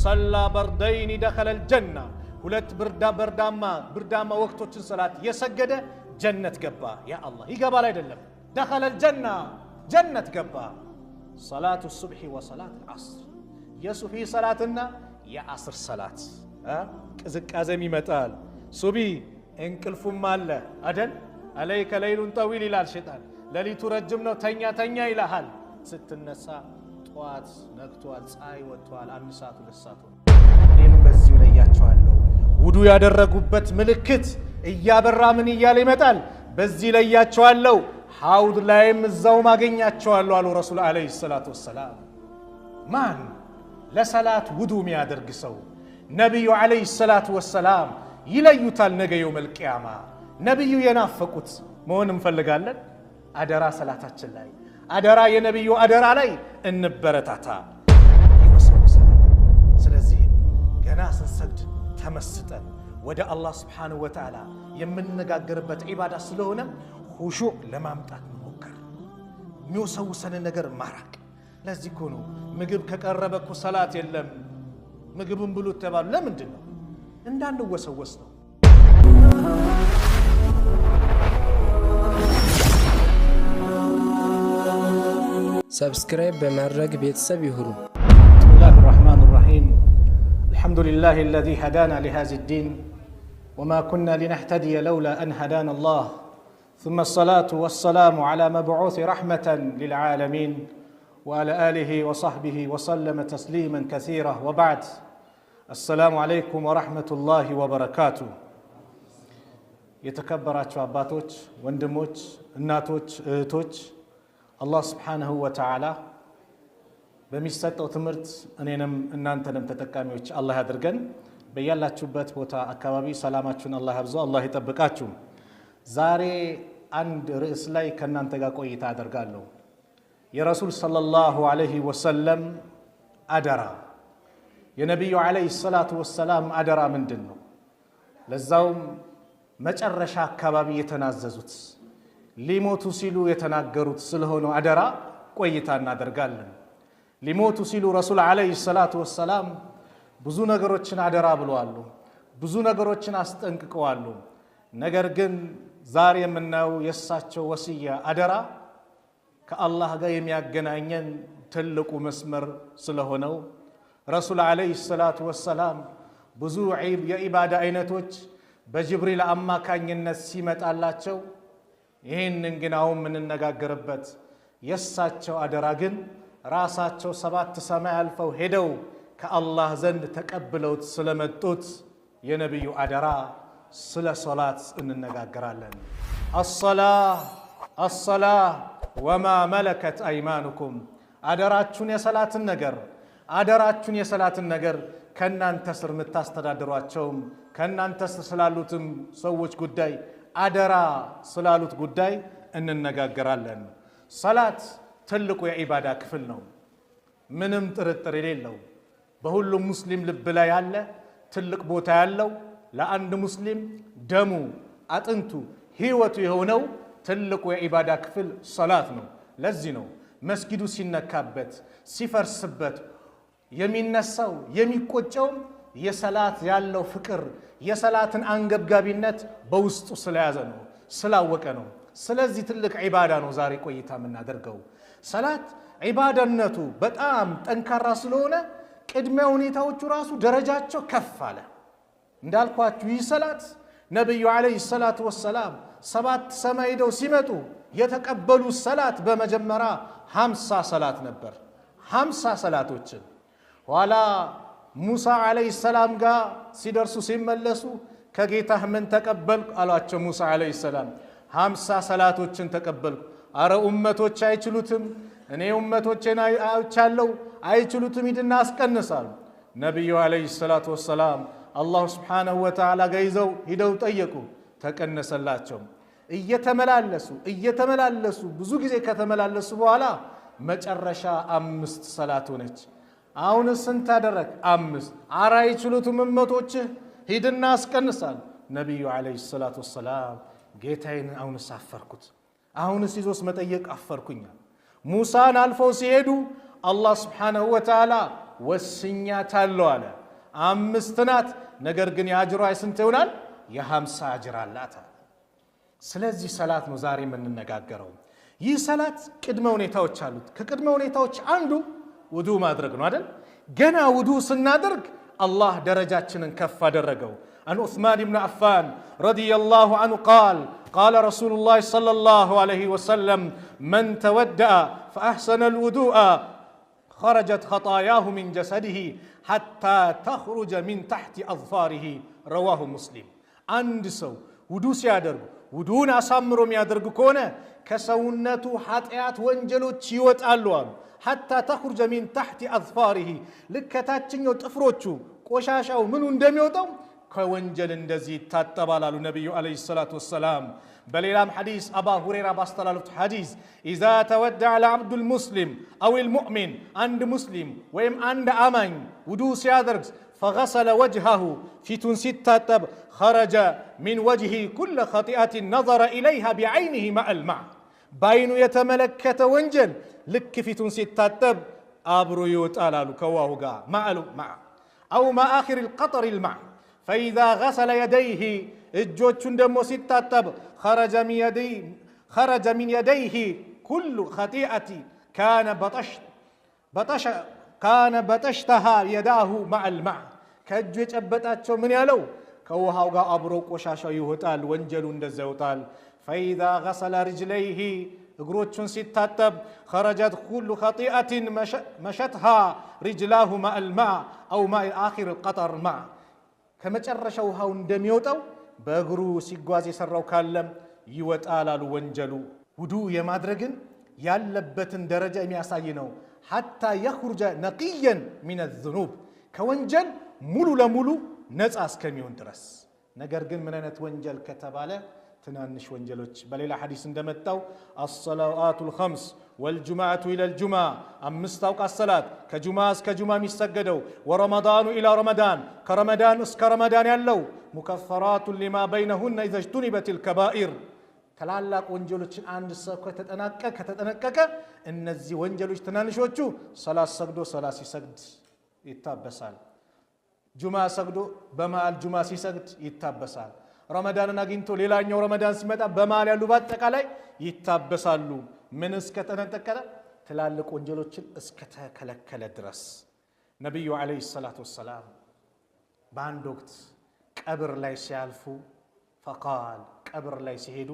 صلى بردين دخل الجنة ሁለት ብርዳማ ወቅቶችን ሰላት የሰገደ ጀነት ገባ ያ አላህ ይገባል አይደለም دخل الجنة ጀነት ገባ صلاة الصبح وصلاة العصر የሱብሂ ሰላትና የአስር ሰላት ቅዝቃዜም ይመጣል ሱቢ እንቅልፉም አለ አይደል عليك ليل طويل ይላል ሸይጣን ለሊቱ ረጅም ነው ተኛ ይልሃል ስትነሳ ጧት ነግቷል ፀሐይ ወጥቷል 1 ሰዓት 2 ሰዓት እኔም በዚሁ ላይ ያቻዋለሁ ውዱ ያደረጉበት ምልክት እያበራ ምን ይያለ ይመጣል በዚህ ላይ ያቻዋለሁ ሐውድ ላይም እዛው ማገኛቸዋለሁ አሉ ረሱል አለይሂ ሰላቱ ወሰላም ማን ለሰላት ውዱ የሚያደርግ ሰው ነብዩ አለይሂ ሰላቱ ወሰላም ይለዩታል ነገ የውመል ቂያማ ነብዩ የናፈቁት መሆን እንፈልጋለን አደራ ሰላታችን ላይ አደራ የነብዩ አደራ ላይ እንበረታታ ስለዚህ ገና ስንሰግድ ተመስጠን ወደ አላህ Subhanahu Wa Ta'ala የምንነጋገርበት ዒባዳ ስለሆነ ሁሹዕ ለማምጣት መሞከር የሚወሰውሰን ነገር ማራቅ ለዚህ እኮ ነው ምግብ ከቀረበ እኮ ሰላት የለም ምግብን ብሉ ተባሉ ለምንድን ነው እንዳንወሰወስ ነው سبسكرايب بمرق بيتسب يهرو بسم الله الرحمن الرحيم الحمد لله الذي هدانا لهذا الدين وما كنا لنهتدي لولا أن هدانا الله ثم الصلاة والسلام على مبعوث رحمة للعالمين وعلى آله وصحبه وسلم تسليما كثيرا وبعد السلام عليكم ورحمة الله وبركاته يتكبرات أباتوች ወንድሞች እናቶች እህቶች አላህ Subhanahu Wa Ta'ala በሚሰጠው ትምህርት እኔንም እናንተንም ተጠቃሚዎች አላህ ያድርገን በያላችሁበት ቦታ አካባቢ ሰላማችሁን አላህ ያብዛው አላህ ይጠብቃችሁ ዛሬ አንድ ርዕስ ላይ ከናንተ ጋር ቆይታ አደርጋለሁ የረሱል ሰለላሁ ዐለይሂ ወሰለም አደራ የነብዩ ዐለይሂ ሰላቱ ወሰላም አደራ ምንድነው ለዛውም መጨረሻ አካባቢ የተናዘዙት ሊሞቱ ሲሉ የተናገሩት ስለሆነ አደራ ቆይታ እናደርጋለን ሊሞቱ ሲሉ ረሱል ዐለይሂ ሰላቱ ወሰላም ብዙ ነገሮችን አደራ ብለዋል ብዙ ነገሮችን አስጠንቅቀዋል ነገር ግን ዛሬ የምናየው የሳቸው ወሲያ አደራ ከአላህ ጋር የሚያገናኘን ትልቁ መስመር ስለሆነው ረሱል ዐለይሂ ሰላቱ ወሰላም ብዙ የኢባዳ አይነቶች በጅብሪል አማካኝነት ሲመጣላቸው ይሄንን ግን አሁን ምንነጋገርበት የሳቸው አደራ ግን ራሳቸው 7 ሰማይ አልፈው ሄደው ከአላህ ዘንድ ተቀብለውት ስለመጡት የነብዩ አደራ ስለ ሶላት እንነጋገራለን الصلاة وما ملكت أيمانكم አደራችሁን የሰላትን ነገር ከናንተ ስር ምታስተዳድሯቸውም ከናንተ ስር ስላሉትም ሰዎች ጉዳይ አደራ ስላሉት ጉዳይ እንነጋገራለን ሰላት ትልቁ የኢባዳ ክፍል ነው ምንም ጥርጥር የሌለው በሁሉም ሙስሊም ልብ ላይ ያለ ትልቅ ቦታ ያለው ለአንድ ሙስሊም ደሙ አጥንቱ ህይወቱ የሆነው ትልቁ የኢባዳ ክፍል ሰላት ነው ለዚህ ነው መስጊዱ ሲነካበት ሲፈርስበት የሚነሳው የሚቆጨው የሰላት ያለው ፍቅር የሰላትን አንገብጋቢነት በውስጡ ስለያዘ ነው ስላወቀ ነው ስለዚህ ትልቅ ኢባዳ ነው ዛሬ ቆይታ የምናደርገው ሰላት ኢባዳነቱ በጣም ጠንካራ ስለሆነ ቅድመ ሁኔታዎቹ ራሱ ደረጃቸው ከፍ አለ እንዳልኳችሁ ይህ ሰላት ነብዩ አለይሂ ሰላቱ ወሰላም 7 ሰማይ ሄደው ሲመጡ የተቀበሉ ሰላት በመጀመሪያ 50 ሰላት ነበር 50 ሰላቶችን ኋላ ሙሳ አለይሂ ሰላም ጋር ሲደርሱ ሲመለሱ ከጌታህ ምን ተቀበልኩ አሏቸው ሙሳ አለይሂ ሰላም 50 ሰላቶችን ተቀበልኩ አረ ኡመቶች አይችሉትም እኔ ኡመቶቼን አይቻለው አይችሉትም ይድና አስቀንሳሉ ነብዩ አለይሂ ሰላቱ ወሰላም አላህ Subhanahu Wa Ta'ala ጋይዘው ሂደው ጠየቁ ተቀነሰላቸው እየተመላለሱ ብዙ ጊዜ ከተመላለሱ በኋላ መጨረሻ 5 ሰላት ሆነች አሁን ስንት አደረክ 5 አራ አይችሉትም ኡመቶች ሂድና አስቀንሳሉ ነብዩ አለይሂ ሰላቱ ወሰላም ጌታዬን አሁን ሳፈርኩት አሁን ሲዞስ መጠየቅ አፈርኩኛ ሙሳን አልፈው ሲሄዱ አላህ Subhanahu Wa Ta'ala ወስኛታለሁ አለ። 5 ናት፣ ነገር ግን የአጅሯ ስንት ይሆናል? የ50 አጅር አላት። ስለዚህ ሰላት ነው ዛሬ የምንነጋገረው። ይህ ሰላት ቅድመ ሁኔታዎች አሉት። ከቅድመ ሁኔታዎች አንዱ ውዱ ማድረግ ነው አይደል? ገና ውዱ ስናደርግ አላህ ደረጃችንን ከፍ አደረገው። عن عثمان بن عفان رضي الله عنه قال رسول الله صلى الله عليه وسلم من تودأ فأحسن الوضوء خرجت خطاياه من جسده حتى تخرج من تحت أظفاره رواه مسلم عند سو ውዱ ሲያደርጉ ውዱን አሳምሮ የሚያደርጉ ከሆነ ከሰውነቱ ኃጢአት ወንጀሎች ይወጣሉ አሉ። حتى تخرج من تحت أظفاره ልከታችኛው ጥፍሮቹ ቆሻሻው ምኑ እንደሚወጣው ከወንጀል እንደዚህ ይታጠባል አሉ ነብዩ አለይሂ ሰላቱ ወሰላም። በሌላም ሐዲስ አባ ሁረይራ ባስተላለፉት ሐዲስ إذا تودع العبد المسلم أو المؤمن عند مسلم ወይም አንድ አማኝ ውዱ ሲያደርግ فغسل وجهه ፊቱን ሲታጠብ خرج من وجهه كل خطيئة نظر إليها بعينه مع الماء ባይኑ የተመለከተ ወንጀል ልክ ፊቱን ሲታጠብ አብሮ ይወጣል አሉ ከውሃው ጋር مع أو مع آخر القطر الماء فإذا غسل يديه እጆቹን ደግሞ ሲታጠብ خرج من يديه كل خطيئة كان بطشتها يداه مع الماء ከእጁ የጨበጣቸው ምን ያለው ከውሃው ጋር አብሮ ቆሻሻው ይወጣል፣ ወንጀሉ እንደዛ ይወጣል። فإذا غسل رجليه እግሮቹን ሲታጠብ خرجت كل خطيئة مشتها رجلاه مع الماء أو مع آخر القطر ماء ከመጨረሻው ውሃው እንደሚወጣው በእግሩ ሲጓዝ የሰራው ካለም ይወጣል አሉ ወንጀሉ። ውዱ የማድረግን ያለበትን ደረጃ የሚያሳይ ነው። حتى يخرج نقيا من الذنوب ከወንጀል ሙሉ ለሙሉ ነፃ እስከሚሆን ድረስ። ነገር ግን ምን አይነት ወንጀል ከተባለ ትናንሽ ወንጀሎች በሌላ ሐዲስ እንደመጣው الصلوات الخمس والجمعة إلى الجمعة 5 አውቃት ሰላት ከጁምዓ እስከ ጁምዓ የሚሰገደው ورمضان إلى رمضان ከረመዳን እስከ ረመዳን ያለው مكفرات لما بينهن إذا اجتنبت الكبائر ታላላቅ ወንጀሎችን አንድ ሰው ከተጠነቀቀ እነዚህ ወንጀሎች ትናንሾቹ ሰላት ሰግዶ ሰላት ሲሰግድ ይታበሳል። ጁምዓ ሰግዶ በመሃል ጁምዓ ሲሰግድ ይታበሳል። ረመዳንን አግኝቶ ሌላኛው ረመዳን ሲመጣ በመሃል ያሉ በአጠቃላይ ይታበሳሉ። ምን እስከተጠነቀቀ? ትላልቅ ወንጀሎችን እስከተከለከለ ድረስ። ነብዩ አለይሂ ሰላቱ ወሰላም በአንድ ወቅት ቀብር ላይ ሲያልፉ ፈቃል ቀብር ላይ ሲሄዱ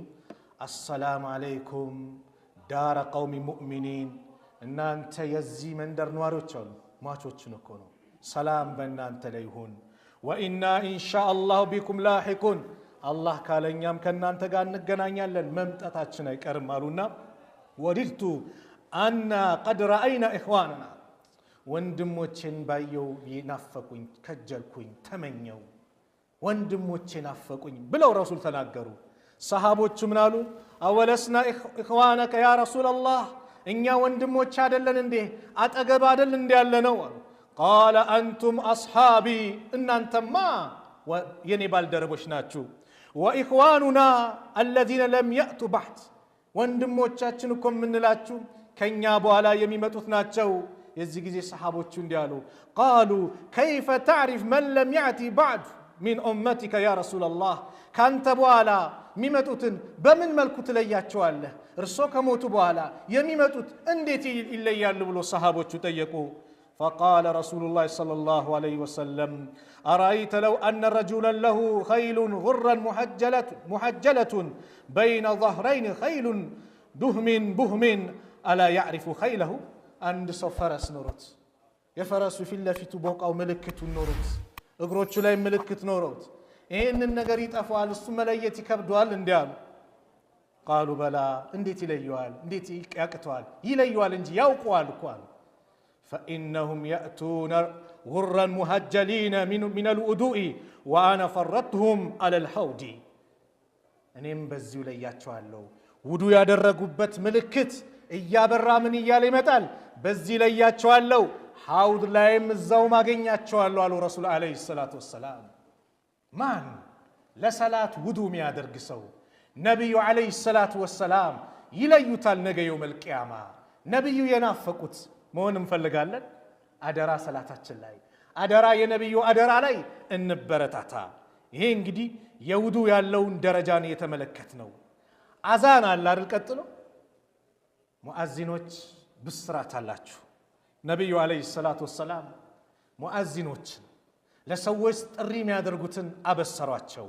አሰላሙ አለይኩም ዳረ ቀውሚ ሙእሚኒን እናንተ የዚህ መንደር ነዋሪዎች አሉ ሟቾችን እኮ ነው ሰላም በእናንተ ላይ ይሁን ወኢና ኢንሻአላሁ ቢኩም ላሂቁን አላህ ካለኛም ከእናንተ ጋር እንገናኛለን መምጣታችን አይቀርም አሉና ወዲድቱ አና ቀድ ረአይና ኢኽዋንና ወንድሞቼን ባየው ይናፈቁኝ ከጀልኩኝ ተመኘው ወንድሞቼ ናፈቁኝ ብለው ረሱል ተናገሩ። ሰሃቦቹ ምን አሉ? አወለስና ኢኽዋነከ ያ ረሱላላህ እኛ ወንድሞች አይደለን እንዴ አጠገብ አይደል እንዴ ያለ ነው አሉ። ቃለ አንቱም አስሓቢ እናንተማ የኔ ባልደረቦች ናችሁ። ወኢኽዋኑና አለዚነ ለም የእቱ ባዕድ ወንድሞቻችን እኮ የምንላችሁ ከኛ በኋላ የሚመጡት ናቸው። የዚህ ጊዜ ሰሃቦቹ እንዲህ አሉ። ቃሉ ከይፈ ተዕሪፍ መን ለም የእቲ ባዕድ ሚን ኡመቲከ ያ ረሱላላህ ካንተ በኋላ የሚመጡትን በምን መልኩ ትለያቸዋለህ? እርሶ ከሞቱ በኋላ የሚመጡት እንዴት ይለያሉ ብሎ ሰሃቦቹ ጠየቁ። فقال رسول الله صلى الله عليه وسلم أرأيت لو أن رجلا له خيل غرا محجلة بين ظهرين خيل بهم ألا يعرف خيله عند فرس نورت يفرس في اللفت بوق أو ملكة النورت እግሮቹ ላይ ምልክት ኖሮት ይሄንን ነገር ይጠፋዋል እሱ መለየት ይከብደዋል እንዲያሉ ቃሉ በላ እንዴት ይለየዋል እንዴት ያቅተዋል ይለየዋል እንጂ ያውቀዋል እኮ አሉ فإنهم يأتون غرا مهجلين من الوضوء وأنا فرطهم على الحوض እኔም በዚሁ ለያቸዋለሁ ውዱ ያደረጉበት ምልክት እያበራ ምን እያለ ይመጣል በዚህ ለያቸዋለሁ ሐውድ ላይም እዛው ማገኛቸዋለሁ አሉ ረሱል አለይሂ ሰላቱ ወሰላም። ማን ለሰላት ውዱ የሚያደርግ ሰው ነብዩ አለይሂ ሰላቱ ወሰላም ይለዩታል ነገ የውመል ቂያማ። ነብዩ የናፈቁት መሆን እንፈልጋለን። አደራ ሰላታችን ላይ አደራ የነብዩ አደራ ላይ እንበረታታ። ይሄ እንግዲህ የውዱ ያለውን ደረጃ ነው የተመለከትነው። አዛን አለ አይደል? ቀጥሎ ሙአዚኖች ብስራት አላችሁ። ነብዩ አለይሂ ሰላቱ ወሰላም ሙአዚኖች ለሰዎች ጥሪ የሚያደርጉትን አበሰሯቸው።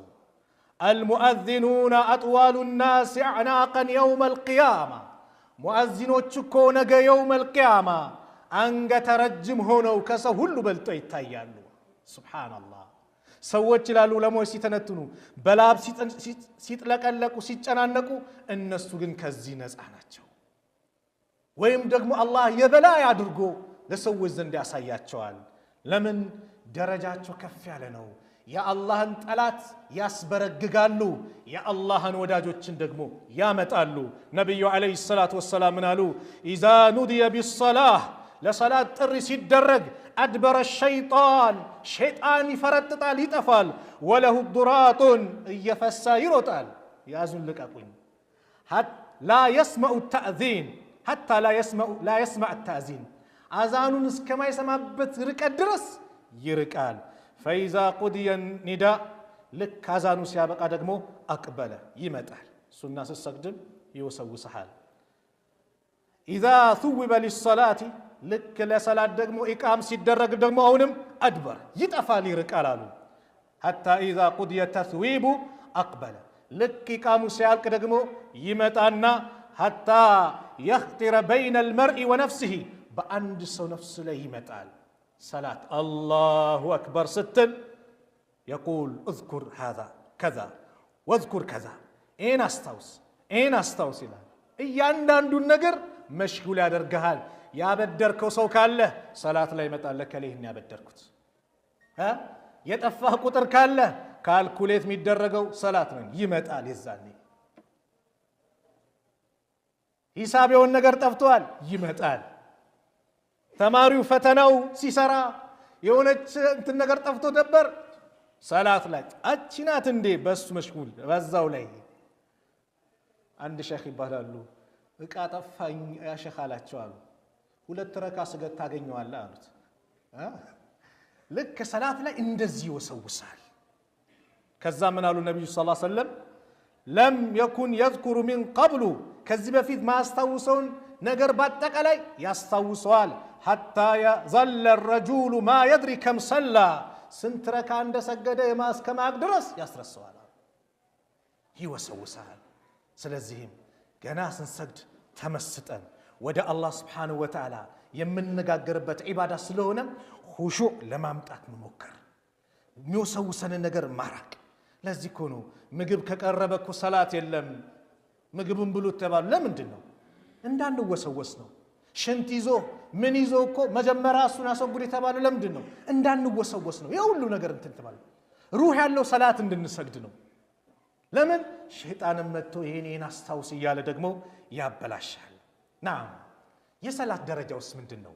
አልሙአዚኑና አጥዋሉ ናስ አዕናቀን የውመል ቂያማ፣ ሙአዚኖች እኮ ነገ የውመል ቂያማ አንገተ ረጅም ሆነው ከሰው ሁሉ በልጠው ይታያሉ። ሱብሓነላህ። ሰዎች ይላሉ ለሞች ሲተነትኑ በላብ ሲጥለቀለቁ ሲጨናነቁ፣ እነሱ ግን ከዚህ ነፃ ናቸው። ወይም ደግሞ አላህ የበላይ አድርጎ ለሰዎች ዘንድ ያሳያቸዋል። ለምን? ደረጃቸው ከፍ ያለ ነው። የአላህን ጠላት ያስበረግጋሉ፣ የአላህን ወዳጆችን ደግሞ ያመጣሉ። ነቢዩ ዓለይሂ ሰላቱ ወሰላም ምን አሉ? ኢዛ ኑድየ ቢሰላህ፣ ለሰላት ጥሪ ሲደረግ አድበረ ሸይጣን፣ ሸይጣን ይፈረጥጣል ይጠፋል። ወለሁ ዱራጡን፣ እየፈሳ ይሮጣል። ያዙን ልቀቁኝ። ላ የስመዑ ተእዚን፣ ሐታ ላ የስመዕ ተእዚን፣ አዛኑን እስከማይሰማበት ርቀት ድረስ ይርቃል። ፈኢዛ ቁድየ ኒዳ፣ ልክ አዛኑ ሲያበቃ ደግሞ አቅበለ ይመጣል። ሱና ስትሰግድም ይወሰውሰሃል። ኢዛ ثውበ ሊሰላቲ፣ ልክ ለሰላት ደግሞ ኢቃም ሲደረግ ደግሞ አሁንም አድበር ይጠፋል ይርቃል አሉ። ሐታ ኢዛ ቁድየ ተስዊቡ አቅበለ፣ ልክ ኢቃሙ ሲያልቅ ደግሞ ይመጣና ሐታ የኽጢረ በይነ አልመርኢ ወነፍሲሂ፣ በአንድ ሰው ነፍስ ላይ ይመጣል። ሰላት አላሁ አክበር ስትል የቁል እዝኩር ሃዛ ከዛ ወዝኩር ከዛ፣ ይህን አስታውስ ይህን አስታውስ ይላል። እያንዳንዱን ነገር መሽጉል ያደርግሃል። ያበደርከው ሰው ካለ ሰላት ላይ ይመጣል። ከሌህን ያበደርኩት የጠፋህ ቁጥር ካለ ካልኩሌት የሚደረገው ሰላት ነው ይመጣል። የዛኔ ሂሳብ የሆን ነገር ጠፍቷል ይመጣል። ተማሪው ፈተናው ሲሰራ የሆነች እንትን ነገር ጠፍቶ ነበር፣ ሰላት ላይ አቺናት እንዴ በሱ መሽጉል በዛው ላይ። አንድ ሼኽ ይባላሉ። እቃ ጠፋኝ ያ ሼኽ አላቸው አሉ። 2 ረካ ስገድ ታገኘዋለህ አሉት። ልክ ሰላት ላይ እንደዚህ ይወሰውሳል። ከዛ ምን አሉ ነብዩ ሰለላሁ ዐለይሂ ወሰለም? ለም የኩን የዝኩሩ ሚን ቀብሉ፣ ከዚህ በፊት ማያስታውሰውን ነገር በአጠቃላይ ያስታውሰዋል። ሐታ የዘለ ረጁሉ ማ የድሪ ከም ሰላ፣ ስንት ረካ እንደሰገደ የማስከማቅ ድረስ ያስረሰዋል፣ ይወሰውሳል። ስለዚህም ገና ስንሰግድ ተመስጠን ወደ አላህ ስብሓንሁ ወተዓላ የምንነጋገርበት ዒባዳ ስለሆነ ሁሹዕ ለማምጣት መሞከር፣ የሚወሰውሰንን ነገር ማራቅ። ለዚህ እኮ ነው ምግብ ከቀረበ እኮ ሰላት የለም ምግብን ብሉት ተባሉ። ለምንድን ነው? እንዳንወሰወስ ነው። ሽንት ይዞ ምን ይዞ እኮ መጀመሪያ እሱን አስወግድ የተባለው ለምንድን ነው? እንዳንወሰወስ ነው። የሁሉ ነገር እንትን ተባለ። ሩህ ያለው ሰላት እንድንሰግድ ነው። ለምን? ሸይጣንም መጥቶ ይሄን አስታውስ እያለ ደግሞ ያበላሻል። ናም የሰላት ደረጃውስ ምንድን ነው?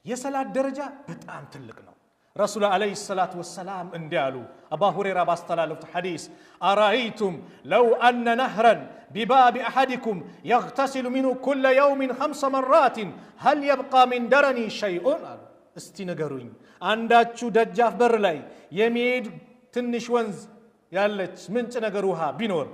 የሰላት ደረጃ በጣም ትልቅ ነው። ረሱል ዓለይሂ ሰላቱ ወሰላም እንዲህ አሉ። አባ ሁረይራ ባስተላለፉት ሐዲስ አራአይቱም ለው አነ ነህረን ቢባቢ አሐዲኩም የግተሲሉ ሚንሁ ኩለ የውሚን 5 መራትን ሀል የብቃ ሚን ደረኒ ሸይኡን አሉ። እስቲ ንገሩኝ፣ አንዳችሁ ደጃፍ በር ላይ የሚሄድ ትንሽ ወንዝ ያለች ምንጭ ነገር ውሃ ቢኖር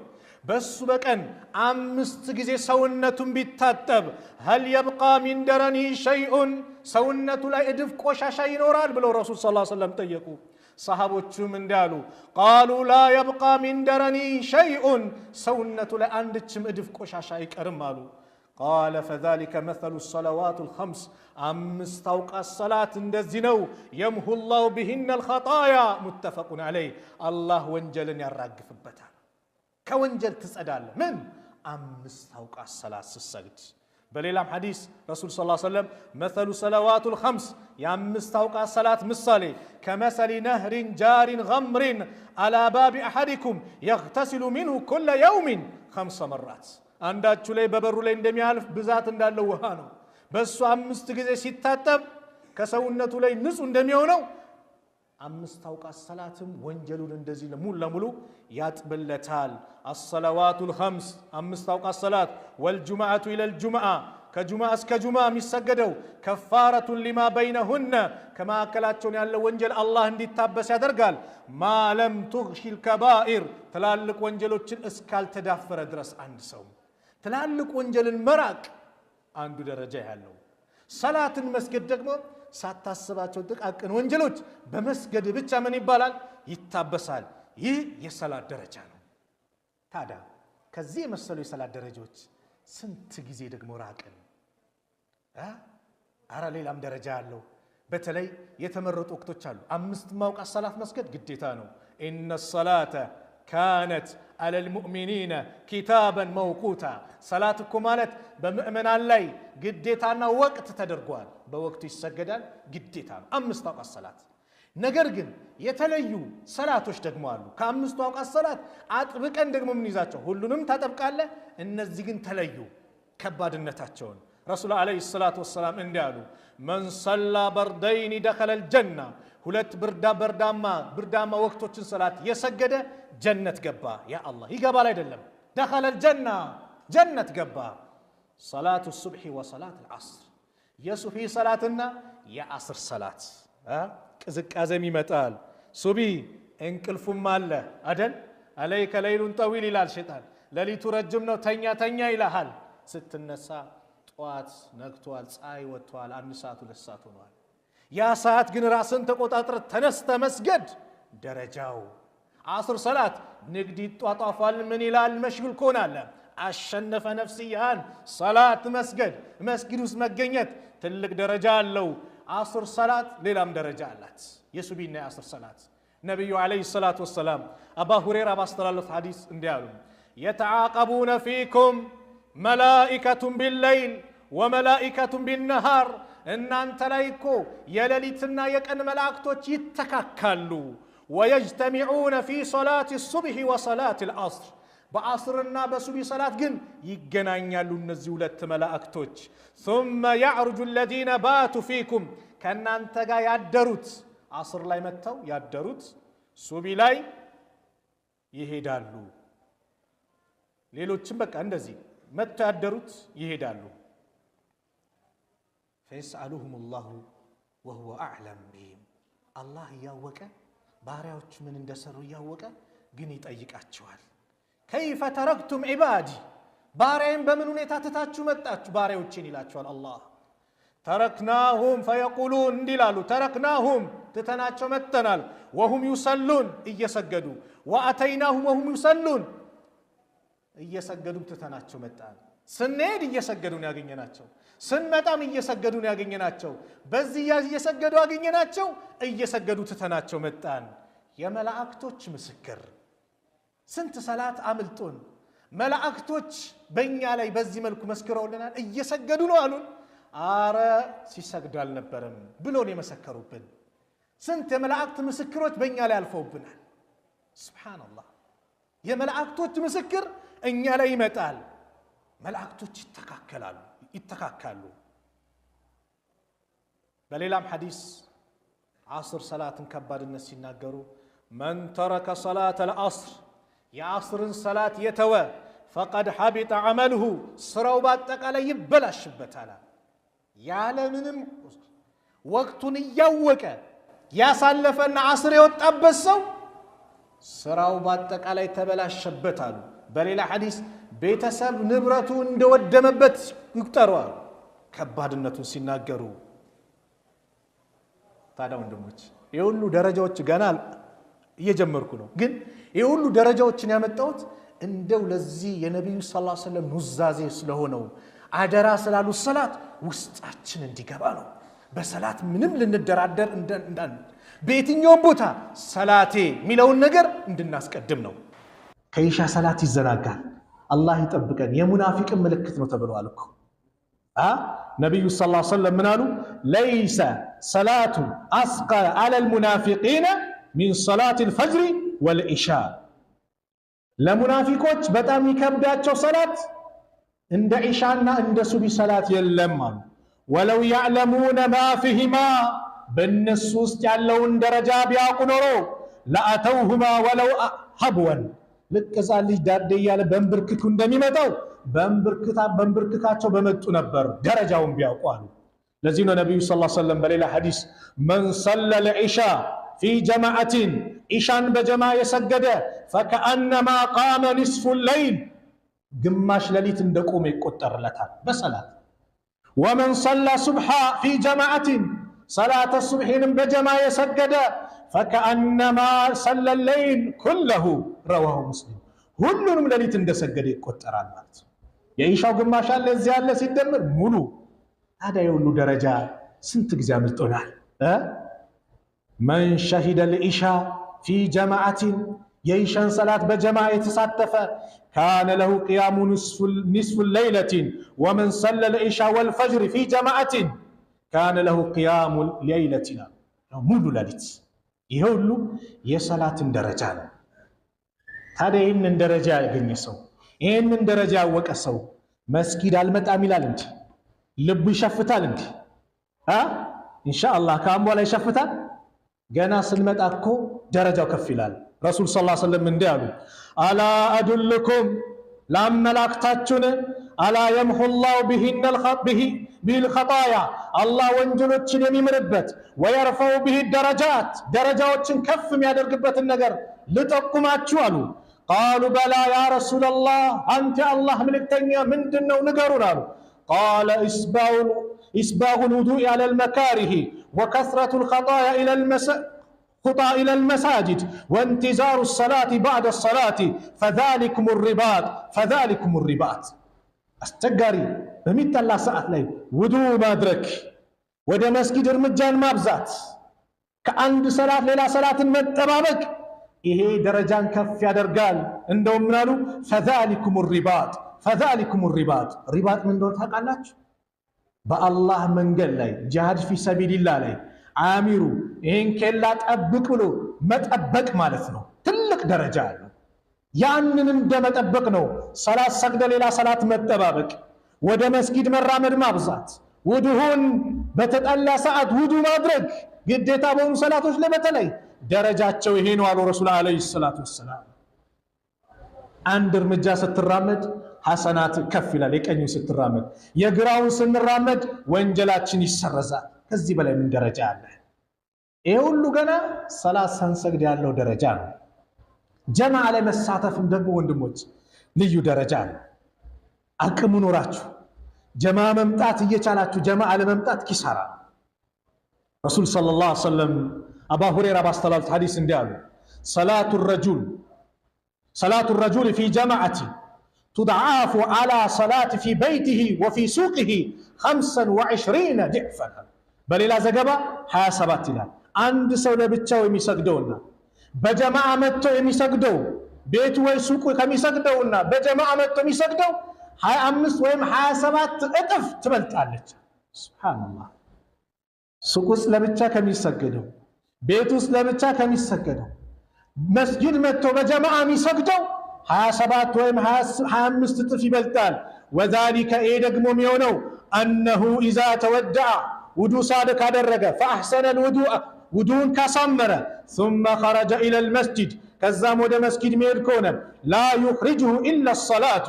በሱ በቀን 5 ጊዜ ሰውነቱን ቢታጠብ ሀል የብቃ ሚን ደረኒ ሸይኡን፣ ሰውነቱ ላይ እድፍ ቆሻሻ ይኖራል ብለው ረሱል ሰለላሁ ዐለይሂ ወሰለም ጠየቁ። ሰሃቦቹም እንዳሉ ቃሉ ላ የብቃ ሚን ደረኒ ሸይኡን፣ ሰውነቱ ላይ አንድችም እድፍ ቆሻሻ አይቀርም አሉ። ቃለ ፈዛሊከ መሰሉ ሰለዋቱል ኸምስ፣ 5 አውቃት ሰላት እንደዚህ ነው። የምሁ ላሁ ቢሂነ አልኸጣያ ሙተፈቁን ዐለይህ፣ አላህ ወንጀልን ያራግፍበታል። ከወንጀል ትጸዳለህ። ምን? 5 አውቃት ሰላት ስትሰግድ። በሌላም ሐዲስ ረሱል ሰለላሁ ዐለይሂ ወሰለም መሰሉ ሰለዋቱል ኸምስ፣ የ5 አውቃት ሰላት ምሳሌ ከመሰሊ ነህሪን ጃሪን ገምሪን አላ ባቢ አሐዲኩም የግተሲሉ ሚንሁ ኩለ የውሚን 5 መራት፣ አንዳችሁ ላይ በበሩ ላይ እንደሚያልፍ ብዛት እንዳለው ውሃ ነው። በሱ 5 ጊዜ ሲታጠብ ከሰውነቱ ላይ ንጹህ እንደሚሆነው 5 አውቃት ሰላትም ወንጀሉን እንደዚህ ሙሉ ለሙሉ ያጥብለታል። አሰለዋቱል ኸምስ 5 አውቃት ሰላት፣ ወልጁምዓቱ ኢለል ጁምዓ ከጁማ እስከ ጁማ የሚሰገደው ከፋረቱን ሊማ በይነሁነ ከማዕከላቸውን ያለው ወንጀል አላህ እንዲታበስ ያደርጋል። ማለም ቱግሺል ከባኢር ትላልቅ ወንጀሎችን እስካልተዳፈረ ድረስ አንድ ሰው ትላልቅ ወንጀልን መራቅ አንዱ ደረጃ ያለው። ሰላትን መስገድ ደግሞ ሳታስባቸው ጥቃቅን ወንጀሎች በመስገድ ብቻ ምን ይባላል? ይታበሳል። ይህ የሰላት ደረጃ ነው። ታዲያ ከዚህ የመሰሉ የሰላት ደረጃዎች ስንት ጊዜ ደግሞ ራቅን? አረ ሌላም ደረጃ አለው። በተለይ የተመረጡ ወቅቶች አሉ። 5 ማውቃት ሰላት መስገድ ግዴታ ነው። ኢነ ሰላተ ካነት አለል ሙእሚኒነ ኪታበን መውቁታ። ሰላት እኮ ማለት በምእመናን ላይ ግዴታና ወቅት ተደርጓል። በወቅቱ ይሰገዳል፣ ግዴታ ነው 5 አውቃት ሰላት። ነገር ግን የተለዩ ሰላቶች ደግሞ አሉ። ከ5 አውቃት ሰላት አጥብቀን ደግሞ ምን ይዛቸው ሁሉንም ታጠብቃለህ። እነዚህ ግን ተለዩ ከባድነታቸውን። ረሱል ዓለይሂ ሰላቱ ወሰላም እንዲህ አሉ፣ መን ሰላ በርደይኒ ደኸለል ጀና። 2 ብርዳማ ወቅቶችን ሰላት የሰገደ ጀነት ገባ። ያ አላህ ይገባል አይደለም፣ ደኸለል ጀና ጀነት ገባ። ሰላቱ ሱብሒ ወሰላት አልዓስር፣ የሱብሒ ሰላትና የአስር ሰላት ቅዝቃዜም ይመጣል። ሱቢ እንቅልፉም አለ አደል። አለይከ ለይሉን ጠዊል ይላል ሸይጣን። ሌሊቱ ረጅም ነው ተኛ ይልሃል። ስትነሳ ጠዋት ነግቷል፣ ፀሐይ ወጥቷል፣ 1 ሰዓት 2 ሰዓት ሆኗል። ያ ሰዓት ግን ራስን ተቆጣጥረ ተነስተ መስገድ ደረጃው። አስር ሰላት ንግድ ይጧጧፋል፣ ምን ይላል መሽጉል ኮናለ። አሸነፈ ነፍስያን ሰላት መስጊድ ውስጥ መገኘት ትልቅ ደረጃ አለው። አስር ሰላት ሌላም ደረጃ አላት። የሱቢና የአስር ሰላት ነቢዩ ዓለይሂ ሰላቱ ወሰላም አባ ሁረይራ ባስተላለፉት ሐዲስ እንዲህ አሉ፣ የተዓቀቡነ ፊኩም መላኢከቱን ቢለይል ወመላኢከቱን ቢነሃር። እናንተ ላይ እኮ የሌሊትና የቀን መላእክቶች ይተካካሉ። ወየጅተሚዑነ ፊ ሰላት ሱብሒ ወሰላት አልዓስር። በአስርና በሱቢ ሰላት ግን ይገናኛሉ እነዚህ 2 መላእክቶች። ثم يعرج الذين باتوا فيكم ከእናንተ ጋር ያደሩት አስር ላይ መጥተው ያደሩት ሱቢ ላይ ይሄዳሉ። ሌሎችም በቃ እንደዚህ መጥተው ያደሩት ይሄዳሉ። فيسألهم الله وهو أعلم بهم። አላህ እያወቀ ባሪያዎች ምን እንደሰሩ እያወቀ ግን ይጠይቃቸዋል። ከይፈ ተረክቱም ዒባዲ፣ ባሪያዬን በምን ሁኔታ ትታችሁ መጣችሁ ባሪያዎችን ይላቸዋል አላህ። ተረክናሁም ፈየቁሉን እንዲላሉ ተረክናሁም ትተናቸው መጥተናል፣ ወሁም ዩሰሉን እየሰገዱ፣ ወአተይናሁም ወሁም ዩሰሉን እየሰገዱም ትተናቸው መጣን። ስንሄድ እየሰገዱን ያገኘናቸው፣ ስንመጣም እየሰገዱን ያገኘናቸው፣ በዚህ እየሰገዱ ያገኘናቸው፣ እየሰገዱ ትተናቸው መጣን። የመላእክቶች ምስክር። ስንት ሰላት አምልጦን መላእክቶች በእኛ ላይ በዚህ መልኩ መስክረውልናል። እየሰገዱ ነው አሉን። አረ ሲሰግዱ አልነበረም ብሎን የመሰከሩብን ስንት የመላእክት ምስክሮች በእኛ ላይ አልፈውብናል። ሱብሓነላህ። የመላእክቶች ምስክር እኛ ላይ ይመጣል። መላእክቶች ይተካካሉ። በሌላም ሐዲስ አስር ሰላትን ከባድነት ሲናገሩ መን ተረከ ሰላት አልዓስር፣ የአስርን ሰላት የተወ ፈቀድ ሐቢጠ ዐመልሁ፣ ስራው በአጠቃላይ ይበላሽበታል። ያለምንም ወቅቱን እያወቀ ያሳለፈና አስር የወጣበት ሰው ስራው በአጠቃላይ ተበላሸበታል። በሌላ ሐዲስ ቤተሰብ ንብረቱ እንደወደመበት ይቁጠረዋል ከባድነቱን ሲናገሩ። ታዲያ ወንድሞች የሁሉ ደረጃዎች ገና እየጀመርኩ ነው፣ ግን የሁሉ ደረጃዎችን ያመጣሁት እንደው ለዚህ የነቢዩ ሰለላሁ ዐለይሂ ወሰለም ኑዛዜ ስለሆነው አደራ ስላሉ ሰላት ውስጣችን እንዲገባ ነው። በሰላት ምንም ልንደራደር እንዳን በየትኛውም ቦታ ሰላቴ የሚለውን ነገር እንድናስቀድም ነው። ከኢሻ ሰላት ይዘናጋል። አላህ ይጠብቀን። የሙናፊቅን ምልክት ነው ተብለዋል እኮ ነቢዩ ሰለላሁ ዐለይሂ ወሰለም ምን አሉ? ለይሰ ሰላቱ አስቀለ ዐለል ሙናፊቂነ ሚን ሰላቲል ፈጅሪ ወልኢሻ። ለሙናፊቆች በጣም ይከብዳቸው ሰላት እንደ ኢሻና እንደ ሱቢ ሰላት የለም አሉ። ወለው ያዕለሙነ ማ ፊሂማ፣ በእነሱ ውስጥ ያለውን ደረጃ ቢያውቁ ኖሮ ለአተውሁማ ወለው ሀብወን፣ ልክ ሕፃን ልጅ ዳዴ እያለ በእንብርክኩ እንደሚመጣው በእንብርክካቸው በመጡ ነበር ደረጃውን ቢያውቁ አሉ። ለዚህ ነው ነቢዩ ሰለላሁ ዐለይሂ ወሰለም በሌላ ሐዲስ መን ሰለለ ዒሻ ፊ ጀማዓትን ዒሻን በጀማ የሰገደ ፈከአነማ ቃመ ኒስፉ ለይል ግማሽ ሌሊት እንደቆመ ይቆጠርለታል በሰላት። ወመን ሰላ ሱብሓ ፊ ጀማዓትን ሰላተ ሱብሒንም በጀማ የሰገደ ፈከአነማ ሰለ ለይል ኩለሁ ረዋሁ ሙስሊም ሁሉንም ሌሊት እንደሰገደ ይቆጠራል ማለት ነው። የዒሻው ግማሽ አለ እዚያ አለ ሲደምር ሙሉ። ታዲያ የሁሉ ደረጃ ስንት ጊዜ አምልጦናል? መን ሸሂደ ልዒሻ ፊ ጀማዓትን የዒሻን ሰላት በጀማ የተሳተፈ ካነ ለሁ ቅያሙ ኒስፉ ለይለትን ወመን ሰለ ልዒሻ ወልፈጅር ፊ ጀማዓትን ካነ ለሁ ቅያሙ ለይለትን ሙሉ ሌሊት። ይሄ ሁሉ የሰላትን ደረጃ ነው። ታዲያ ይህንን ደረጃ ያገኘ ሰው ይህንን ደረጃ ያወቀ ሰው መስጊድ አልመጣም ይላል እንጂ ልቡ ይሸፍታል እንጂ ኢንሻአላህ ከአሁን በኋላ ይሸፍታል። ገና ስንመጣ እኮ ደረጃው ከፍ ይላል። ረሱል ሰለላሁ ዐለይሂ ወሰለም እንዲህ አሉ፣ አላ አዱልኩም ላመላክታችሁን አላ የምሑ ላሁ ቢሂል ኸጣያ አላህ ወንጀሎችን የሚምርበት ወየርፈው ቢሂ ደረጃት ደረጃዎችን ከፍ የሚያደርግበትን ነገር ልጠቁማችሁ አሉ። ቃሉ በላ ያ ረሱለላህ አንተ አላህ ምልክተኛ ምንድን ነው ንገሩን አሉ። ቃለ ኢስባጉል ውዱእ ዐለል መካሪህ ወከስረቱል ኸጣያ ኢለል መሳጅድ ወንቲዛሩ ሰላቲ ባዕደ ሰላቲ ፈዛሊኩም ሪባጥ። አስቸጋሪ በሚጠላ ሰዓት ላይ ውዱእ ማድረግ፣ ወደ መስጊድ እርምጃን ማብዛት፣ ከአንድ ሰላት ሌላ ሰላትን መጠባበቅ፣ ይሄ ደረጃን ከፍ ያደርጋል። እንደውም ምናሉ ፈዛሊኩም ሪባጥ። ሪባጥ ምን እንደሆነ ታውቃላችሁ? በአላህ መንገድ ላይ ጂሃድ ፊ ሰቢልላህ ላይ አሚሩ ይህን ኬላ ጠብቅ ብሎ መጠበቅ ማለት ነው። ትልቅ ደረጃ አለው። ያንን እንደመጠበቅ ነው ሰላት ሰግደ ሌላ ሰላት መጠባበቅ፣ ወደ መስጊድ መራመድ ማብዛት፣ ውዱሁን በተጠላ ሰዓት ውዱ ማድረግ ግዴታ በሆኑ ሰላቶች ላይ በተለይ ደረጃቸው ይሄ ነው አሉ ረሱል ዓለይሂ ሰላቱ ወሰላም። አንድ እርምጃ ስትራመድ ሐሰናት ከፍ ይላል። የቀኙ ስትራመድ፣ የግራውን ስንራመድ ወንጀላችን ይሰረዛል። ከዚህ በላይ ምን ደረጃ አለ? ይሄ ሁሉ ገና ሰላት ሳንሰግድ ያለው ደረጃ ነው። ጀማዓ ላይ መሳተፍም ደግሞ ወንድሞች ልዩ ደረጃ ነው። አቅሙ ኖራችሁ ጀማዓ መምጣት እየቻላችሁ ጀማዓ ለመምጣት ኪሳራ። ረሱል ሰለላሁ ዐለይሂ ወሰለም አባ ሁረይራ ባስተላለፉት ሐዲስ እንዲህ አሉ፣ ሰላቱ ረጁል ፊ ጀማዓቲ ቱድዓፉ ዐላ ሰላቲ ፊ በይቲሂ ወፊ ሱቂሂ 25 ዲዕፈን። በሌላ ዘገባ 27 ይላል። አንድ ሰው ለብቻው የሚሰግደውና በጀማዓ መጥቶ የሚሰግደው ቤቱ ወይ ሱቁ ከሚሰግደውና በጀማዓ መጥቶ የሚሰግደው 25 ወይም 27 እጥፍ ትበልጣለች። ሱብሃንአላህ። ሱቅ ውስጥ ለብቻ ከሚሰገደው፣ ቤት ውስጥ ለብቻ ከሚሰገደው፣ መስጊድ መጥቶ በጀማዓ የሚሰግደው 27 ወይም 25 እጥፍ ይበልጣል። ወዛሊከ ይሄ ደግሞ የሚሆነው አነሁ ኢዛ ተወደዐ ውዱ ሳድ ካደረገ ፈአሕሰነል ውዱን ካሳመረ ثم خرج إلى المسجد ከዛም ወደ መስጊድ መሄድ ከሆነ ላ ዩኽሪጅሁ ኢላ ሰላቱ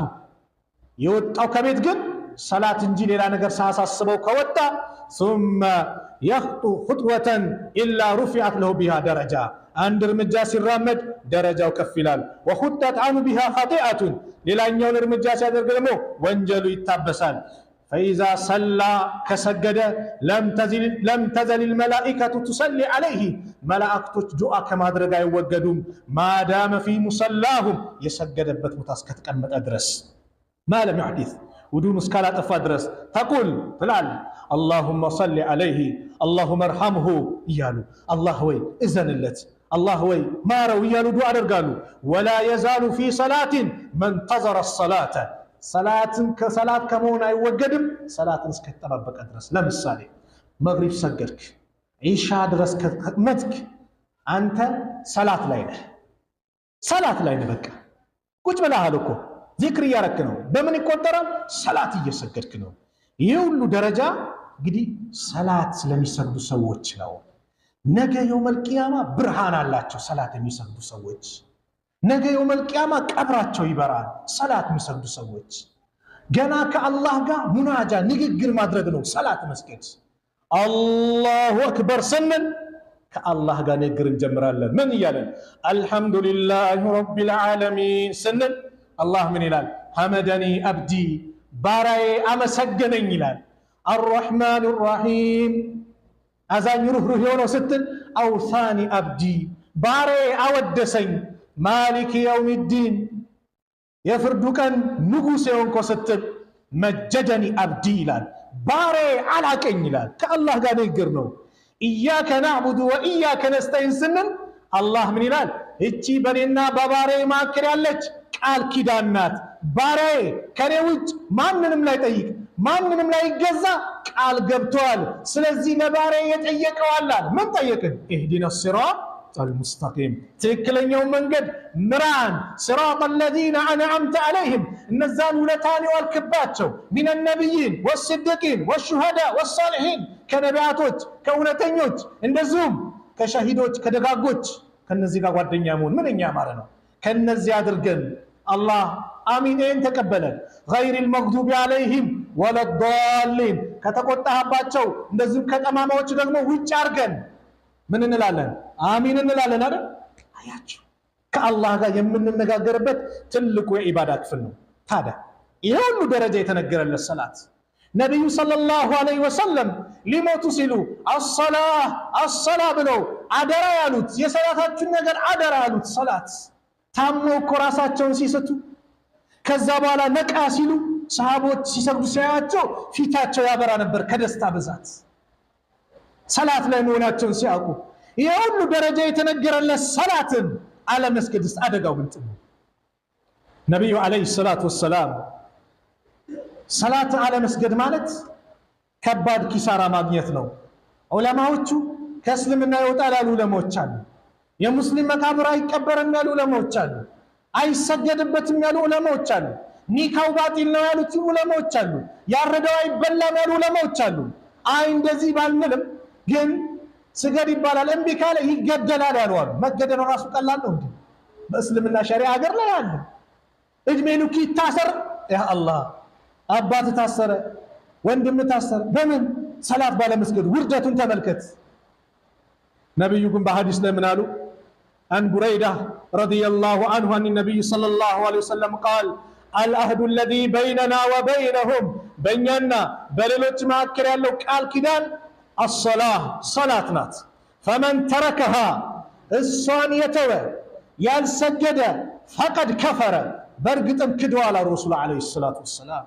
የወጣው ከቤት ግን ሰላት እንጂ ሌላ ነገር ሳያሳስበው ከወጣ ثم يخطو خطوة إلا رفعت له بها ደረጃ አንድ እርምጃ ሲራመድ ደረጃው ከፍ ይላል። وخطت عنه بها خطيئة ሌላኛውን እርምጃ ሲያደርግ ደግሞ ወንጀሉ ይታበሳል። فإذا صلى كسجد لم تزل الملائكة تصلي عليه ملائكة دعاء كما درجا يوجدون ما دام في مصلاهم يسجدበት ቦታ እስከተቀመጠ ድረስ ما لم يحدث ودون እስካላ ጠፋ ድረስ تقول ትላል اللهم صل عليه اللهم ارحمه እያሉ አላህ ወይ እዘንለት፣ አላህ ወይ ማረው እያሉ ዱዓ ያደርጋሉ። ولا يزال في صلاة من انتظر الصلاة ሰላትን ከሰላት ከመሆን አይወገድም ሰላትን እስከተጠባበቀ ድረስ። ለምሳሌ መግሪብ ሰገድክ ኢሻ ድረስ ከመትክ አንተ ሰላት ላይ ነህ፣ በቃ ቁጭ ብለሃል እኮ ዚክር እያረክ ነው። በምን ይቆጠራል? ሰላት እየሰገድክ ነው። ይህ ሁሉ ደረጃ እንግዲህ ሰላት ስለሚሰግዱ ሰዎች ነው። ነገ የውመል ቂያማ ብርሃን አላቸው ሰላት የሚሰግዱ ሰዎች። ነገ የውመል ቂያማ ቀብራቸው ይበራል። ሰላት የሚሰግዱ ሰዎች ገና ከአላህ ጋር ሙናጃ ንግግር ማድረግ ነው ሰላት መስገድ። አላሁ አክበር ስንል ከአላህ ጋር ንግግር እንጀምራለን። ምን እያለን? አልሐምዱሊላሂ ረቢል ዓለሚን ስንል አላህ ምን ይላል? ሐመደኒ አብዲ ባራዬ አመሰገነኝ ይላል። አርረሕማን ራሒም አዛኝ ሩህሩህ የሆነው ስትል አውሳኒ አብዲ ባራዬ አወደሰኝ። ማሊክ የውሚዲን የፍርዱ ቀን ንጉሥ የሆንኮ ስትል መጀደኒ አብዲ ይላል። ባራዬ አላቀኝ ይላል። ከአላህ ጋር ንግግር ነው። ኢያከ ናዕቡዱ ወኢያከ ነስተዒን ስንል አላህ ምን ይላል? እቺ በኔና በባሪያዬ መካከል ያለች ቃል ኪዳን ናት። ባሪያዬ ከኔ ውጭ ማንንም ላይ ጠይቅ፣ ማንንም ላይ ይገዛ ቃል ገብተዋል። ስለዚህ ለባሪያዬ የጠየቀው አላል። ምን ጠየቅን? ኢህዲነ ሲራጠል ሙስተቂም ትክክለኛውን መንገድ ምራን። ሲራጠ ለዚነ አንዐምተ ዐለይሂም እነዛን ውለታን የዋልክባቸው ሚነ ነቢይን ወስዲቂን ወሹሃዳ ወሳሊሒን ከነቢያቶች ከእውነተኞች እንደዚሁም ከሸሂዶች ከደጋጎች ከነዚህ ጋር ጓደኛ መሆን ምንኛ ያማረ ነው። ከነዚህ አድርገን አላህ አሚን ተቀበለን። ገይሪል መግዱቢ ዐለይሂም ወለዷሊን ከተቆጣህባቸው እንደዚሁም ከጠማማዎች ደግሞ ውጭ አድርገን ምን እንላለን? አሚን እንላለን አይደል? አያችሁ ከአላህ ጋር የምንነጋገርበት ትልቁ የኢባዳ ክፍል ነው። ታዲያ ይሄ ሁሉ ደረጃ የተነገረለት ሰላት ነቢዩ ሰለላሁ ዐለይሂ ወሰለም ሊሞቱ ሲሉ አሰላ ብለው አደራ ያሉት የሰላታችን ነገር አደራ ያሉት ሰላት ታመው እኮ ራሳቸውን ሲስቱ ከዛ በኋላ ነቃ ሲሉ ሰሃቦች ሲሰግዱ ሲያያቸው ፊታቸው ያበራ ነበር ከደስታ ብዛት ሰላት ላይ መሆናቸውን ሲያውቁ። ይሄ ሁሉ ደረጃ የተነገረለት ሰላትን አለመስገድስ አደጋው ምንድን ነው? ነቢዩ ዐለይሂ ሰላቱ ወሰላም ሰላት አለመስገድ ማለት ከባድ ኪሳራ ማግኘት ነው። ዑለማዎቹ ከእስልምና ይወጣል ያሉ ዑለማዎች አሉ። የሙስሊም መቃብር አይቀበርም ያሉ ዑለማዎች አሉ። አይሰገድበትም ያሉ ዑለማዎች አሉ። ኒካው ባጢል ነው ያሉት ዑለማዎች አሉ። ያረደው አይበላም ያሉ ዑለማዎች አሉ። አይ እንደዚህ ባልንም ግን ስገድ ይባላል እምቢ ካለ ይገደላል ያሉ አሉ። መገደል ራሱ ቀላል ነው እንዴ? በእስልምና ሸሪዓ ሀገር ላይ አለ። እድሜ ልክ ይታሰር። ያ አላህ አባት ታሰረ፣ ወንድም ታሰረ። በምን? ሰላት ባለመስገድ። ውርደቱን ተመልከት። ነብዩ ግን በሐዲስ ላይ ምን አሉ? አን ቡረይዳ ረዲየላሁ ዐንሁ አን ነብዩ ሰለላሁ ዐለይሂ ወሰለም ቃል አልአህዱ አለዚ በይነና ወበይነሁም በእኛና በሌሎች መካከል ያለው ቃል ኪዳን አሰላህ ሰላት ናት። ፈመን ተረከሃ እሷን የተወ ያልሰገደ ፈቀድ ከፈረ በእርግጥም ክደዋል ረሱል ዐለይሂ ሰላቱ ወሰላም።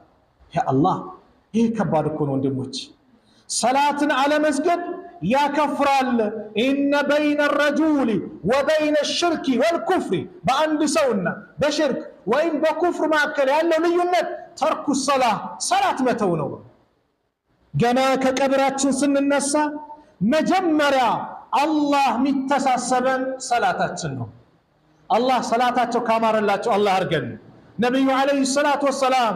ያ አላህ ይህ ከባድ እኮ ነው ወንድሞች። ሰላትን አለመስገድ ያከፍራል። ኢነ በይነ ረጁሊ ወበይነ ሽርኪ ወልኩፍሪ በአንድ ሰውና በሽርክ ወይም በኩፍር መካከል ያለው ልዩነት ተርኩ ሰላት መተው ነው። ገና ከቀብራችን ስንነሳ መጀመሪያ አላህ የሚተሳሰበን ሰላታችን ነው። አላህ ሰላታቸው ካማረላቸው አላህ አድርገን። ነቢዩ ዐለይሂ ሰላቱ ወሰላም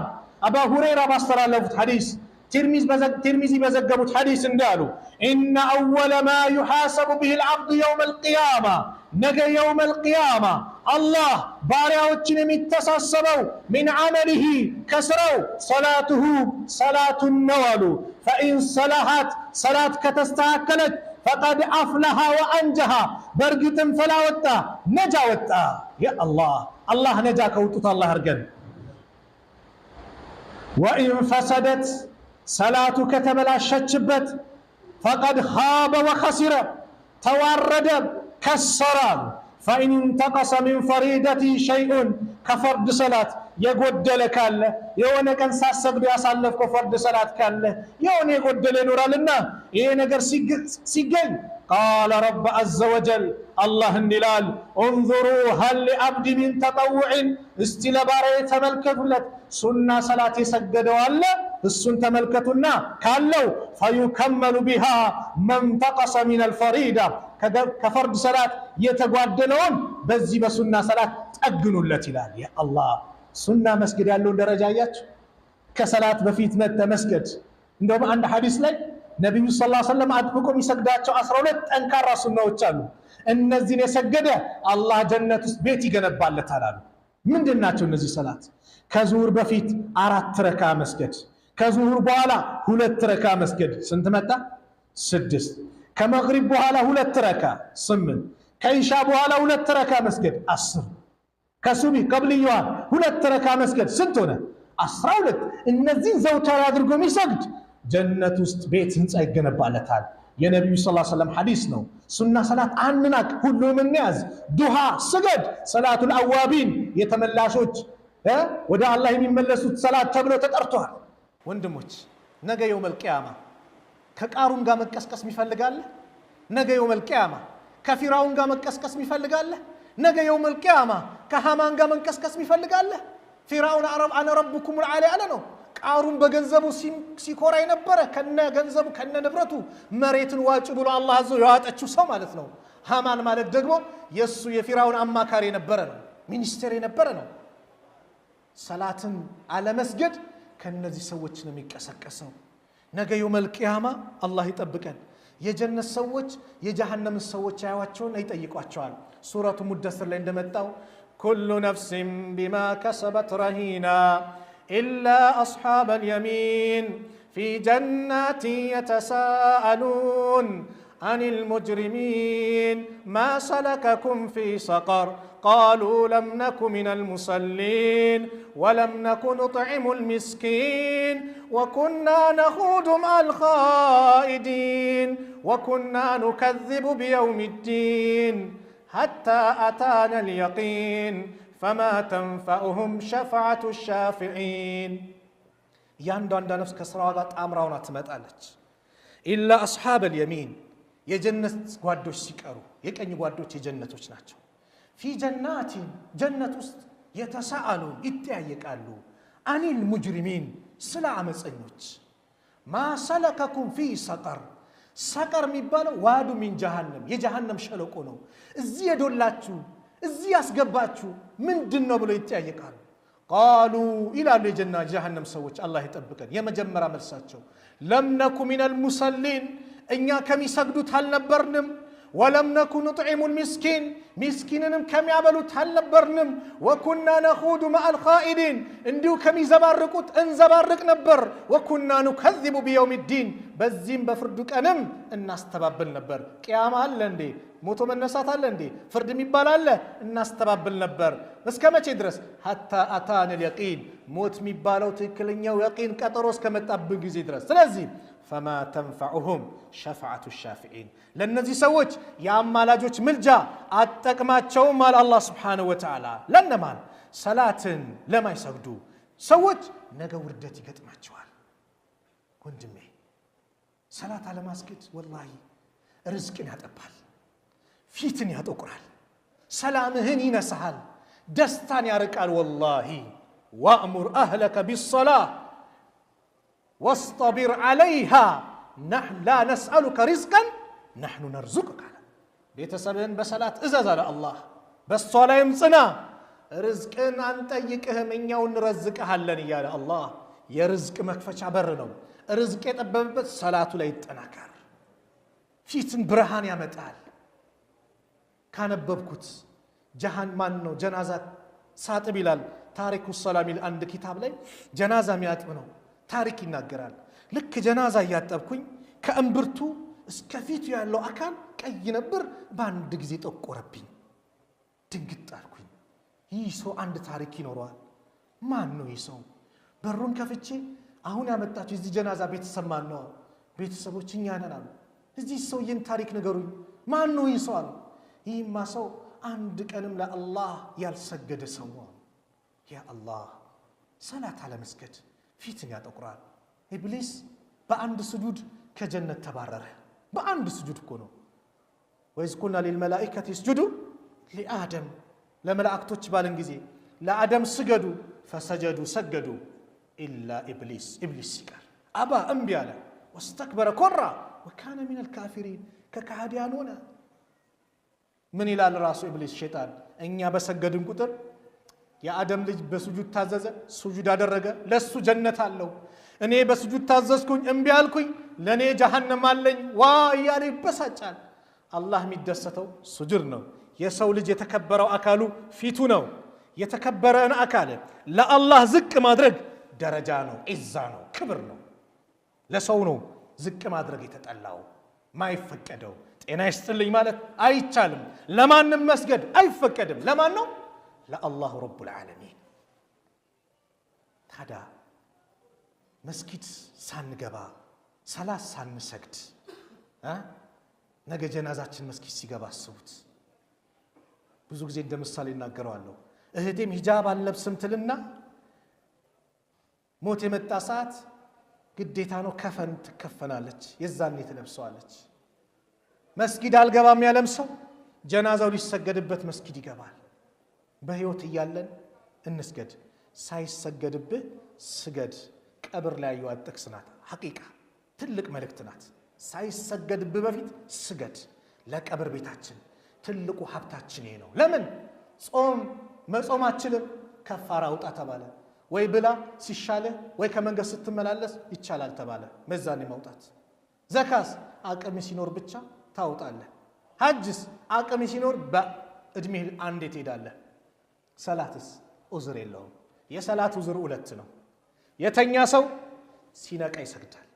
አባ ሁረይራ ባስተላለፉት ሐዲስ ترمذي بزجبت حديث እንዳሉ إن أول ما يحاسب به العبد يوم القيامة نجا يوم القيامة الله ባሪያዎችን የሚተሳሰበው من عمله كسرው صلاته صلاة النوال فإن صلحت صلاة كتستاكلت فقد أفلح وأنجها برقتم فلا وتا نجا وتا يا الله نجا كوتت الله أرجن وإن فسدت ሰላቱ ከተበላሸችበት ፈቀድ ኻበ ወኸሲረ ተዋረደ ከሰራ። ፈኢን እንተቀሰ ሚን ፈሪደቲ ሸይኡን ከፈርድ ሰላት የጎደለ ካለ የሆነ ቀን ሳሰግዱ ያሳለፍከው ፈርድ ሰላት ካለ የሆነ የጎደለ ይኖራልና ይሄ ነገር ሲገኝ ቃለ ረብ ዐዘ ወጀል አላህ እንዲላል እንዙሩ ሀል ሊዐብዲ ሚን ተጠውዕን እስቲ ለባሪያዬ ተመልከቱለት ሱና ሰላት የሰገደው አለ እሱን ተመልከቱና ካለው ፈዩከመሉ ቢሃ መን ተቀሰ ሚን አልፈሪዳ ከፈርድ ሰላት የተጓደለውን በዚህ በሱና ሰላት ጠግኑለት ይላል። ያ አላህ ሱና መስገድ ያለውን ደረጃ አያችሁ። ከሰላት በፊት መስገድ እንደውም አንድ ሐዲስ ላይ ነብዩ ሰለላሁ ዐለይሂ ወሰለም አጥብቆ የሚሰግዳቸው 12 ጠንካራ ሱናዎች አሉ። እነዚህን የሰገደ አላህ ጀነት ውስጥ ቤት ይገነባለታል አሉ። ምንድናቸው እነዚህ ሰላት? ከዙሁር በፊት 4 ረካ መስገድ፣ ከዙሁር በኋላ 2 ረካ መስገድ። ስንት መጣ? 6። ከመግሪብ በኋላ 2 ረካ 8። ከኢሻ በኋላ 2 ረካ መስገድ 10። ከሱቢ ቀብልያዋ 2 ረካ መስገድ ስንት ሆነ? 12። እነዚህን ዘውተር አድርጎ የሚሰግድ ጀነት ውስጥ ቤት ህንፃ ይገነባለታል። የነቢዩ ሰለላሁ ዐለይሂ ወሰለም ሐዲስ ነው። ሱና ሰላት አንናቅ፣ ሁሉም እንያዝ። ዱሃ ስገድ፣ ሰላቱል አዋቢን የተመላሾች ወደ አላህ የሚመለሱት ሰላት ተብሎ ተጠርቷል። ወንድሞች ነገ የውመል ቂያማ ከቃሩን ጋር መቀስቀስ ይፈልጋል? ነገ የውመል ቂያማ ከፊራውን ጋር መቀስቀስ ይፈልጋል? ነገ የውመል ቂያማ ከሃማን ጋር መቀስቀስ ይፈልጋል? ፊራውን አነ ረብኩሙል አዕላ አለ ነው። ቃሩን በገንዘቡ ሲኮራ የነበረ ከነ ገንዘቡ ከነ ንብረቱ መሬትን ዋጭ ብሎ አላህ አዞ ያዋጠችው ሰው ማለት ነው። ሃማን ማለት ደግሞ የሱ የፊራውን አማካሪ የነበረ ነው፣ ሚኒስቴር የነበረ ነው። ሰላትን አለመስገድ ከነዚህ ሰዎች ነው የሚቀሰቀሰው። ነገ የውመል ቂያማ አላህ ይጠብቀን። የጀነት ሰዎች የጀሃነም ሰዎች ያዩዋቸውን ይጠይቋቸዋል። ሱረቱ ሙደስር ላይ እንደመጣው ኩሉ ነፍሲን ቢማ ከሰበት ረሂና ኢላ አስሓበል የሚን ፊ ጀናት የተሳአሉን አኒል ሙጅሪሚን ማ ሰለከኩም ፊ ሰቀር ቃሉ ለም ነኩ ሚነል ሙሰሊን ወለም ነኩ ኑጥዒሙል ሚስኪን ወኩና ነኹዱ መዐል ኻኢዲን ወኩና ኑከዚቡ ቢየውሚዲን ሐታ አታነል የቂን ፈማ ተንፈዑሁም ሸፍዓቱ ሻፊዒን። እያንዳንዷ ነፍስ ከስራዋ ጋር ጣምራውና ትመጣለች። ኢላ አስሓበል የሚን የጀነት ጓዶች ሲቀሩ፣ የቀኝ ጓዶች የጀነቶች ናቸው። ፊ ጀናቲን ጀነት ውስጥ የተሳአሉን ይጠያየቃሉ። አኒል ሙጅሪሚን ስለ አመፀኞች። ማ ሰለከኩም ፊ ሰቀር ሰቀር የሚባለው ዋዱ ሚን ጀሃነም የጀሃነም ሸለቆ ነው። እዚህ የዶላችሁ እዚህ ያስገባችሁ ምንድን ነው ብሎ ይጠያየቃሉ። ቃሉ ይላሉ የጀና ጀሃነም ሰዎች አላህ ይጠብቀን። የመጀመሪያ መልሳቸው ለም ነኩ ሚነል ሙሰሊን እኛ ከሚሰግዱት አልነበርንም። ወለም ነኩ ኑጥዒሙል ሚስኪን ሚስኪንንም ከሚያበሉት አልነበርንም። ወኩና ነኹዱ መዐል ኻኢዲን እንዲሁ ከሚዘባርቁት እንዘባርቅ ነበር። ወኩና ኑከዚቡ ቢየውሚዲን በዚህም በፍርዱ ቀንም እናስተባብል ነበር። ቅያማ አለ እንዴ? ሞቶ መነሳት አለ እንዴ? ፍርድ የሚባል አለ? እናስተባብል ነበር። እስከ መቼ ድረስ? ሐታ አታነል የቂን ሞት የሚባለው ትክክለኛው የቂን ቀጠሮ እስከመጣብን ጊዜ ድረስ። ስለዚህ ፈማ ተንፈዑሁም ሸፍዓቱ ሻፊዒን ለእነዚህ ሰዎች የአማላጆች ምልጃ አጠቅማቸውም አለ አላህ ስብሓነሁ ወተዓላ። ለነማን? ሰላትን ለማይሰግዱ ሰዎች ነገ ውርደት ይገጥማቸዋል። ወንድሜ ሰላት አለማስገድ ወላሂ ርዝቅን ያጠባል፣ ፊትን ያጠቁራል፣ ሰላምህን ይነሳሃል፣ ደስታን ያርቃል። ወላሂ ወእሙር አህለከ ቢሰላህ ወስጠቢር ዓለይሃ ላ ነስአሉከ ሪዝቀን ነሕኑ ነርዙቅከ። ቤተሰብህን በሰላት እዘዝ አለ አላህ፣ በሷ ላይም ጽና። ርዝቅን አንጠይቅህም እኛው እንረዝቅሃለን እያለ አላህ የርዝቅ መክፈቻ በር ነው። ርዝቅ የጠበበበት ሰላቱ ላይ ይጠናከር፣ ፊትን ብርሃን ያመጣል። ካነበብኩት ጀሃን ማን ነው ጀናዛ ሳጥብ ይላል ታሪኩ ሰላም ይል አንድ ኪታብ ላይ ጀናዛ የሚያጥብ ነው ታሪክ ይናገራል። ልክ ጀናዛ እያጠብኩኝ ከእምብርቱ እስከ ፊቱ ያለው አካል ቀይ ነበር፣ በአንድ ጊዜ ጠቆረብኝ። ድንግጥ አልኩኝ። ይህ ሰው አንድ ታሪክ ይኖረዋል። ማን ነው ይህ ሰው? በሩን ከፍቼ አሁን ያመጣችሁ እዚህ ጀናዛ ቤተሰብ ማን ነው? ቤተሰቦች እኛ ነን አሉ። እዚህ ሰውዬን ታሪክ ንገሩኝ፣ ማን ነው ይህ ሰው አሉ። ይህማ ሰው አንድ ቀንም ለአላህ ያልሰገደ ሰው ነው። ያ አላህ ሰላት አለመስገድ ፊትን ያጠቁራል። ኢብሊስ በአንድ ስጁድ ከጀነት ተባረረ። በአንድ ስጁድ እኮ ነው። ወይዝ ኩና ሊልመላኢከቲ እስጁዱ ሊአደም ለመላእክቶች ባልን ጊዜ ለአደም ስገዱ፣ ፈሰጀዱ ሰገዱ፣ ኢላ ኢብሊስ ኢብሊስ ሲቀር አባ እምቢ አለ፣ ወስተክበረ ኮራ፣ ወካነ ሚነል ካፊሪን ከካህዲያን ሆነ። ምን ይላል ራሱ ኢብሊስ ሸይጣን? እኛ በሰገድን ቁጥር የአደም ልጅ በስጁድ ታዘዘ፣ ስጁድ አደረገ፣ ለሱ ጀነት አለው። እኔ በስጁድ ታዘዝኩኝ እምቢ አልኩኝ፣ ለኔ ጀሃነም አለኝ ዋ እያለ ይበሳጫል። አላህ የሚደሰተው ሱጁድ ነው። የሰው ልጅ የተከበረው አካሉ ፊቱ ነው። የተከበረን አካል ለአላህ ዝቅ ማድረግ ደረጃ ነው፣ ዒዛ ነው፣ ክብር ነው። ለሰው ነው ዝቅ ማድረግ የተጠላው ማይፈቀደው። ጤና ይስጥልኝ ማለት አይቻልም። ለማንም መስገድ አይፈቀድም። ለማን ነው? ለአላሁ ረቡል ዓለሚን። ታዲያ መስጊድ ሳንገባ ሰላት ሳንሰግድ ነገ ጀናዛችን መስጊድ ሲገባ አስቡት። ብዙ ጊዜ እንደ ምሳሌ እናገረዋለሁ። እህቴም ሂጃብ አልለብስም ትልና ሞት የመጣ ሰዓት ግዴታ ነው ከፈን ትከፈናለች፣ የዛኔ ትለብሰዋለች። መስጊድ አልገባም ያለም ሰው ጀናዛው ሊሰገድበት መስጊድ ይገባል። በህይወት እያለን እንስገድ፣ ሳይሰገድብህ ስገድ። ቀብር ላይ ያየዋት ጥቅስ ናት። ሐቂቃ ትልቅ መልእክት ናት። ሳይሰገድብህ በፊት ስገድ። ለቀብር ቤታችን ትልቁ ሀብታችን ይሄ ነው። ለምን ጾም መጾማችንም ከፋራ አውጣ ተባለ። ወይ ብላ ሲሻልህ ወይ ከመንገድ ስትመላለስ ይቻላል ተባለ። መዛኔ ማውጣት። ዘካስ አቅም ሲኖር ብቻ ታውጣለህ። ሐጅስ አቅም ሲኖር በእድሜ አንዴ ትሄዳለህ። ሰላትስ ዑዝር የለውም። የሰላት ዑዝር ሁለት ነው። የተኛ ሰው ሲነቃ ይሰግዳል።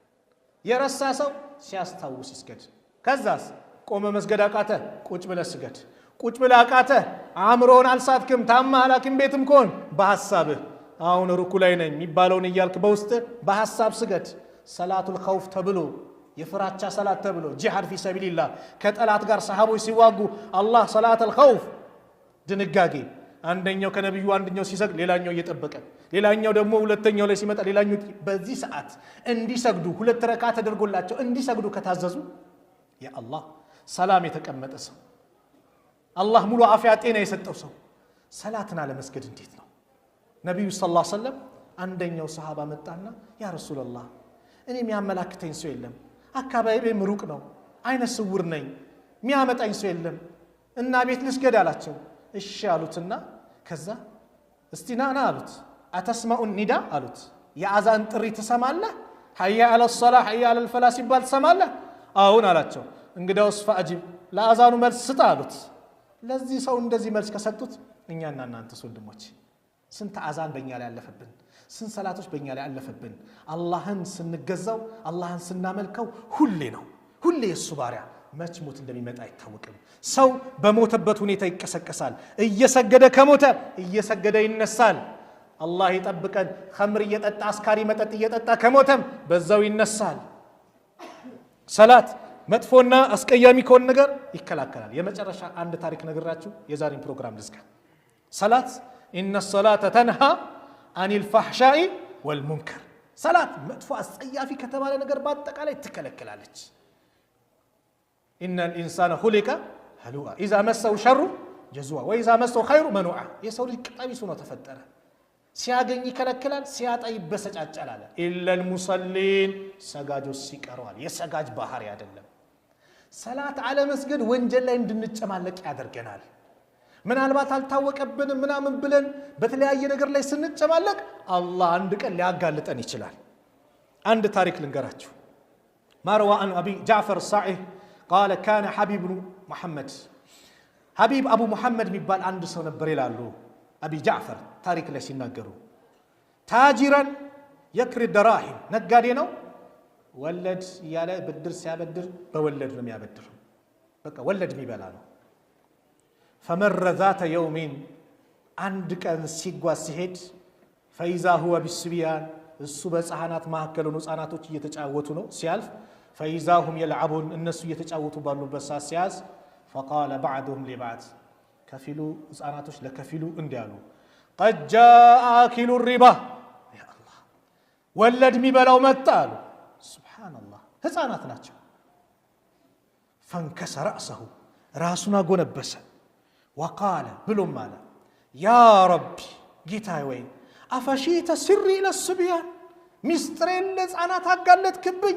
የረሳ ሰው ሲያስታውስ ይስገድ። ከዛስ ቆመ መስገድ አቃተ፣ ቁጭ ብለህ ስገድ። ቁጭ ብለህ አቃተ፣ አእምሮን አልሳትክም፣ ታማህ ሐኪም ቤትም ከሆን በሐሳብህ አሁን ሩኩ ላይ ነኝ የሚባለውን እያልክ በውስጥ በሐሳብ ስገድ። ሰላቱል ኸውፍ ተብሎ የፍራቻ ሰላት ተብሎ ጂሃድ ፊ ሰቢልላህ ከጠላት ጋር ሰሃቦች ሲዋጉ አላህ ሰላቱል ኸውፍ ድንጋጌ አንደኛው ከነብዩ አንደኛው ሲሰግድ ሌላኛው እየጠበቀ ሌላኛው ደግሞ ሁለተኛው ላይ ሲመጣ ሌላኛው በዚህ ሰዓት እንዲሰግዱ ሁለት ረካ ተደርጎላቸው እንዲሰግዱ ከታዘዙ ያ አላህ ሰላም የተቀመጠ ሰው አላህ ሙሉ አፍያ ጤና የሰጠው ሰው ሰላትን አለመስገድ እንዴት ነው? ነብዩ ሰለላሁ ዐለይሂ ወሰለም አንደኛው ሰሃባ መጣና ያ ረሱላህ እኔ የሚያመላክተኝ ሰው የለም፣ አካባቢዬም ሩቅ ነው፣ አይነ ስውር ነኝ፣ የሚያመጣኝ ሰው የለም እና ቤት ልስገድ አላቸው። እሺ አሉትና ከዛ እስቲ ና አሉት። አተስማኡ ኒዳ አሉት። የአዛን ጥሪ ትሰማለህ? ሐያ አለ ሶላህ ሐያ አለ ፈላህ ሲባል ትሰማለህ? አሁን አላቸው። እንግዲያውስ ፈአጂብ ለአዛኑ መልስ ስጥ አሉት። ለዚህ ሰው እንደዚህ መልስ ከሰጡት እኛና እናንተስ ወንድሞች ስንት አዛን በእኛ ላይ ያለፈብን፣ ስንት ሰላቶች በእኛ ላይ ያለፈብን። አላህን ስንገዛው አላህን ስናመልከው ሁሌ ነው። ሁሌ የእሱ ባሪያ መች ሞት እንደሚመጣ አይታወቅም። ሰው በሞተበት ሁኔታ ይቀሰቀሳል። እየሰገደ ከሞተ እየሰገደ ይነሳል። አላህ ይጠብቀን። ኸምር እየጠጣ አስካሪ መጠጥ እየጠጣ ከሞተም በዛው ይነሳል። ሰላት መጥፎና አስቀያሚ ከሆነ ነገር ይከላከላል። የመጨረሻ አንድ ታሪክ ነግራችሁ የዛሬን ፕሮግራም ልዝጋ። ሰላት ኢነ ሰላተ ተንሃ አኒል ፋሕሻኢ ወልሙንከር። ሰላት መጥፎ አስጸያፊ ከተባለ ነገር በአጠቃላይ ትከለክላለች። ኢነል ኢንሳነ ኹሊቀ ሀሉአ ኢዛ መሰው ሸሩ ጀዙዓ ወኢዛ መሰው ኸይሩ መኑዓ። የሰው ልጅ ቀቢስ ሆኖ ተፈጠረ። ሲያገኝ ይከለክላል፣ ሲያጣ ይበሰጫጫል አለ። ኢለል ሙሰሊን ሰጋጆች ሲቀረዋል። የሰጋጅ ባህሪ አይደለም። ሰላት አለመስገድ ወንጀል ላይ እንድንጨማለቅ ያደርገናል። ምናልባት አልታወቀብንም ምናምን ብለን በተለያየ ነገር ላይ ስንጨማለቅ አላህ አንድ ቀን ሊያጋልጠን ይችላል። አንድ ታሪክ ልንገራችሁ። ማርዋ አን አቢ ጃዕፈር ሳዒህ ቃለ ካነ ሐቢብ ብኑ ሙሐመድ ሐቢብ አቡ ሙሐመድ የሚባል አንድ ሰው ነበር ይላሉ አቢ ጃዕፈር ታሪክ ላይ ሲናገሩ። ታጂረን የክሪ ደራሂም ነጋዴ ነው። ወለድ እያለ ብድር ሲያበድር በወለድ ነው የሚያበድር። በቃ ወለድ የሚበላ ነው። ፈመረ ዛተ የውሚን አንድ ቀን ሲጓዝ ሲሄድ ፈኢዛ ሁወ ቢስቢያን እሱ በሕፃናት መካከል ሆኖ ሕፃናቶች እየተጫወቱ ነው። ሲያልፍ ፈኢዛ ሁም የልዓቡን እነሱ እየተጫወቱ ባሉበት ሰዓት ሲያዝ ፈቃለ ባዕዱሁም ሊባዕድ ከፊሉ ሕፃናቶች ለከፊሉ እንዲህ አሉ፣ ቀድ ጃአ አኪሉ ሪባ ያ አላህ ወለድ የሚበላው መጣ አሉ። ሱብሓነላህ ሕፃናት ናቸው። ፈንከሰ ረእሰሁ ራሱን አጎነበሰ። ወቃለ ብሎም አለ ያ ረቢ ጌታዬ ወይ አፈሺተ ስሪ ለስብያን ሚስጥሬን ለሕፃናት አጋለጥክብኝ።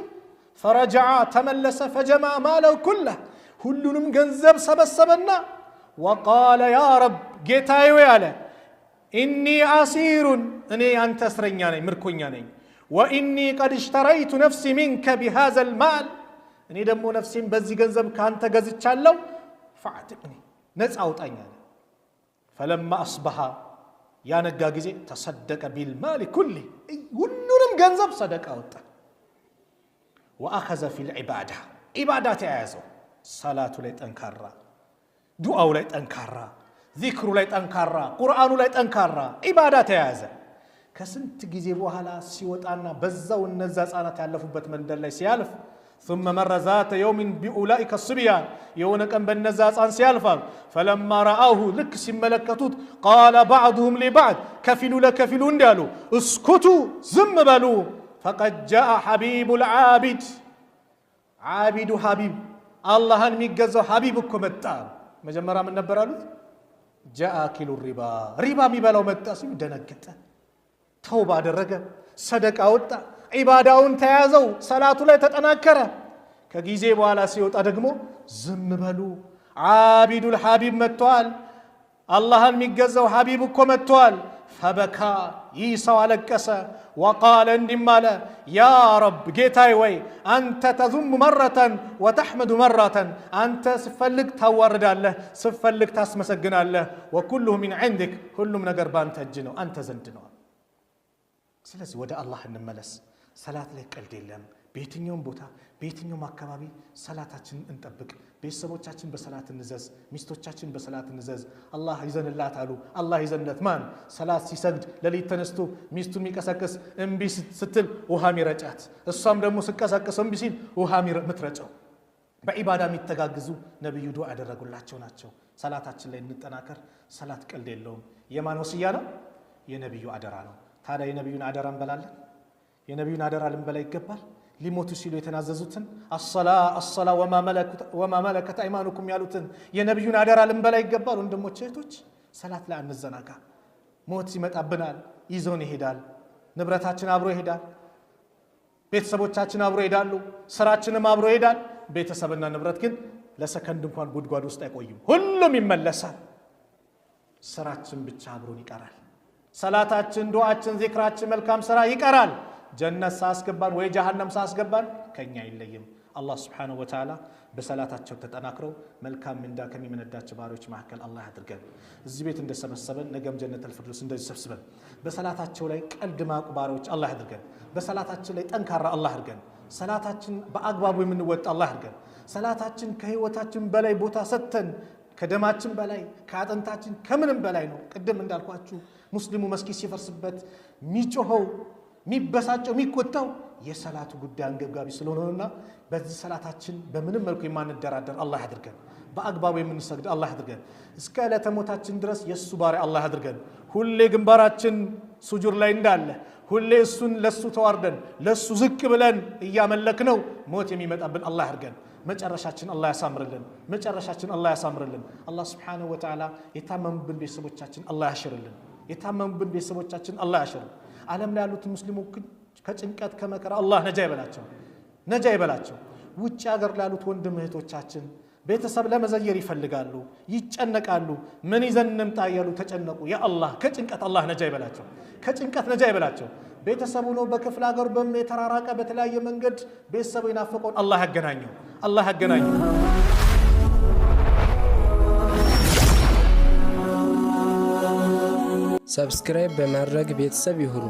ፈረጀዓ ተመለሰ። ፈጀማ ማለው ኩለህ ሁሉንም ገንዘብ ሰበሰበና ወቃለ ያ ረብ ጌታዬ ወይ አለ ኢኒ አሲሩን እኔ አንተ እስረኛ ነኝ ምርኮኛ ነኝ። ወኢኒ ቀድ እሽተረይቱ ነፍሲ ሚንከ ቢሃዘል ማል እኔ ደግሞ ነፍሴን በዚህ ገንዘብ ካንተ ገዝቻለሁ ፈአትቅኒ ነፃ አውጣኝ አለ። ፈለማ አስበሐ ያነጋ ጊዜ ተሰደቀ ቢልማሊ ኩሊ ሁሉንም ገንዘብ ሰደቃ አወጣ። ወአኸዘ ፊል ዒባዳ ዒባዳ ተያያዘው። ሰላቱ ላይ ጠንካራ፣ ዱዓው ላይ ጠንካራ፣ ዚክሩ ላይ ጠንካራ፣ ቁርአኑ ላይ ጠንካራ ዒባዳ ተያያዘ። ከስንት ጊዜ በኋላ ሲወጣና በዛው እነዛ ህፃናት ያለፉበት መንደር ላይ ሲያልፍ ثم مر ذات يوم بأولئك الصبيان يوم كان بنزا ህፃን ሲያልፋል فلما رآه ልክ ሲመለከቱት قال بعضهم لبعض ከፊሉ ለከፊሉ እንዳሉ اسكتوا ዝም በሉ فقد جاء حبيب العابد عابد حبيب አላህን የሚገዛው ሐቢብ እኮ መጣ። መጀመሪያ ምን ነበር አሉት? جاء اكل الربا ሪባ የሚበላው መጣ ሲሉ ደነገጠ። ተውባ አደረገ፣ ሰደቃ ወጣ፣ ዒባዳውን ተያዘው፣ ሰላቱ ላይ ተጠናከረ። ከጊዜ በኋላ ሲወጣ ደግሞ ዝም በሉ ዓቢዱል ሐቢብ መጥቷል፣ አላህን የሚገዛው ሐቢብ እኮ መጥቷል። ፈበካ ይህ ሰው አለቀሰ። ወቃለ እንዲም አለ ያ ረብ ጌታዬ ወይ አንተ ተዙሙ መረተን ወተሕመዱ መረተን፣ አንተ ስፈልግ ታዋርዳለህ፣ ስፈልግ ታስመሰግናለህ። ወኩሉሁ ሚን ዒንዲክ ሁሉም ነገር በአንተ እጅ ነው፣ አንተ ዘንድ ነው። ስለዚህ ወደ አላህ እንመለስ። ሰላት ላይ ቀልድ የለም። በየትኛውም ቦታ በየትኛውም አካባቢ ሰላታችንን እንጠብቅ። ቤተሰቦቻችን በሰላት እንዘዝ፣ ሚስቶቻችን በሰላት እንዘዝ። አላህ ይዘንላት አሉ። አላህ ይዘንለት ማን? ሰላት ሲሰግድ ሌሊት ተነስቶ ሚስቱን የሚቀሰቅስ እምቢ ስትል ውሃ ሚረጫት፣ እሷም ደግሞ ስቀሰቅስ እምቢ ሲል ውሃ ምትረጨው። በዒባዳ የሚተጋግዙ ነብዩ ዱዓ ያደረጉላቸው ናቸው። ሰላታችን ላይ እንጠናከር። ሰላት ቀልድ የለውም። የማን ወስያ ነው? የነብዩ አደራ ነው። ታዲያ የነብዩን አደራ እንበላለን? የነብዩን አደራ ልንበላ ይገባል። ሊሞቱ ሲሉ የተናዘዙትን አሰላ ወማ መለከት አይማኑኩም ያሉትን የነብዩን አደራ ልንበላ ይገባል። ወንድሞች እህቶች፣ ሰላት ላይ አንዘናጋ። ሞት ይመጣብናል፣ ይዞን ይሄዳል። ንብረታችን አብሮ ይሄዳል፣ ቤተሰቦቻችን አብሮ ይሄዳሉ፣ ስራችንም አብሮ ይሄዳል። ቤተሰብና ንብረት ግን ለሰከንድ እንኳን ጉድጓድ ውስጥ አይቆዩም፣ ሁሉም ይመለሳል። ስራችን ብቻ አብሮን ይቀራል። ሰላታችን፣ ዱዓችን፣ ዚክራችን፣ መልካም ስራ ይቀራል። ጀነት ሳስገባን ወይ ጀሃነም ሳስገባን ከኛ አይለይም። አላህ ሱብሓነሁ ወተዓላ በሰላታቸው ተጠናክረው መልካም ምንዳ ከሚመነዳቸው ባሪዎች መካከል አላህ ያድርገን። እዚህ ቤት እንደሰበሰበን ነገም ጀነተል ፊርደውስ እንደዚህ ሰብስበን በሰላታቸው ላይ ቀልድ ማቁ ባሪዎች አላህ ያድርገን። በሰላታችን ላይ ጠንካራ አላህ ያድርገን። ሰላታችን በአግባቡ የምንወጣ አላህ ያድርገን። ሰላታችን ከህይወታችን በላይ ቦታ ሰጥተን ከደማችን በላይ ከአጥንታችን ከምንም በላይ ነው። ቅድም እንዳልኳችሁ ሙስሊሙ መስጊድ ሲፈርስበት ሚጮኸው ሚበሳጨው ሚቆጣው የሰላቱ ጉዳይ አንገብጋቢ ስለሆነና በዚህ ሰላታችን በምንም መልኩ የማንደራደር አላህ ያድርገን። በአግባቡ የምንሰግድ አላህ ያድርገን። እስከ ዕለተ ሞታችን ድረስ የእሱ ባሪያ አላህ ያድርገን። ሁሌ ግንባራችን ሱጁድ ላይ እንዳለ ሁሌ እሱን ለሱ ተዋርደን ለሱ ዝቅ ብለን እያመለክነው ሞት የሚመጣብን አላህ ያድርገን። መጨረሻችን አላህ ያሳምርልን። መጨረሻችን አላህ ያሳምርልን። አላህ ሱብሓነሁ ወተዓላ የታመሙብን ቤተሰቦቻችን አላህ ያሽርልን። የታመሙብን ቤተሰቦቻችን አላህ ያሽርልን። ዓለም ላይ ያሉት ሙስሊሞች ከጭንቀት ከመከራ አላህ ነጃ ይበላቸው፣ ነጃ ይበላቸው። ውጭ ሀገር ላይ ያሉት ወንድም እህቶቻችን ቤተሰብ ለመዘየር ይፈልጋሉ፣ ይጨነቃሉ። ምን ይዘን እንምጣ እያሉ ተጨነቁ። ያ አላህ ከጭንቀት አላህ ነጃ ይበላቸው፣ ከጭንቀት ነጃ ይበላቸው። ቤተሰቡ ነው በክፍለ ሀገሩ የተራራቀ በተለያየ መንገድ ቤተሰቡ ይናፈቀውን አላህ ያገናኘው፣ አላህ ያገናኘው። ሰብስክራይብ በማድረግ ቤተሰብ ይሁኑ።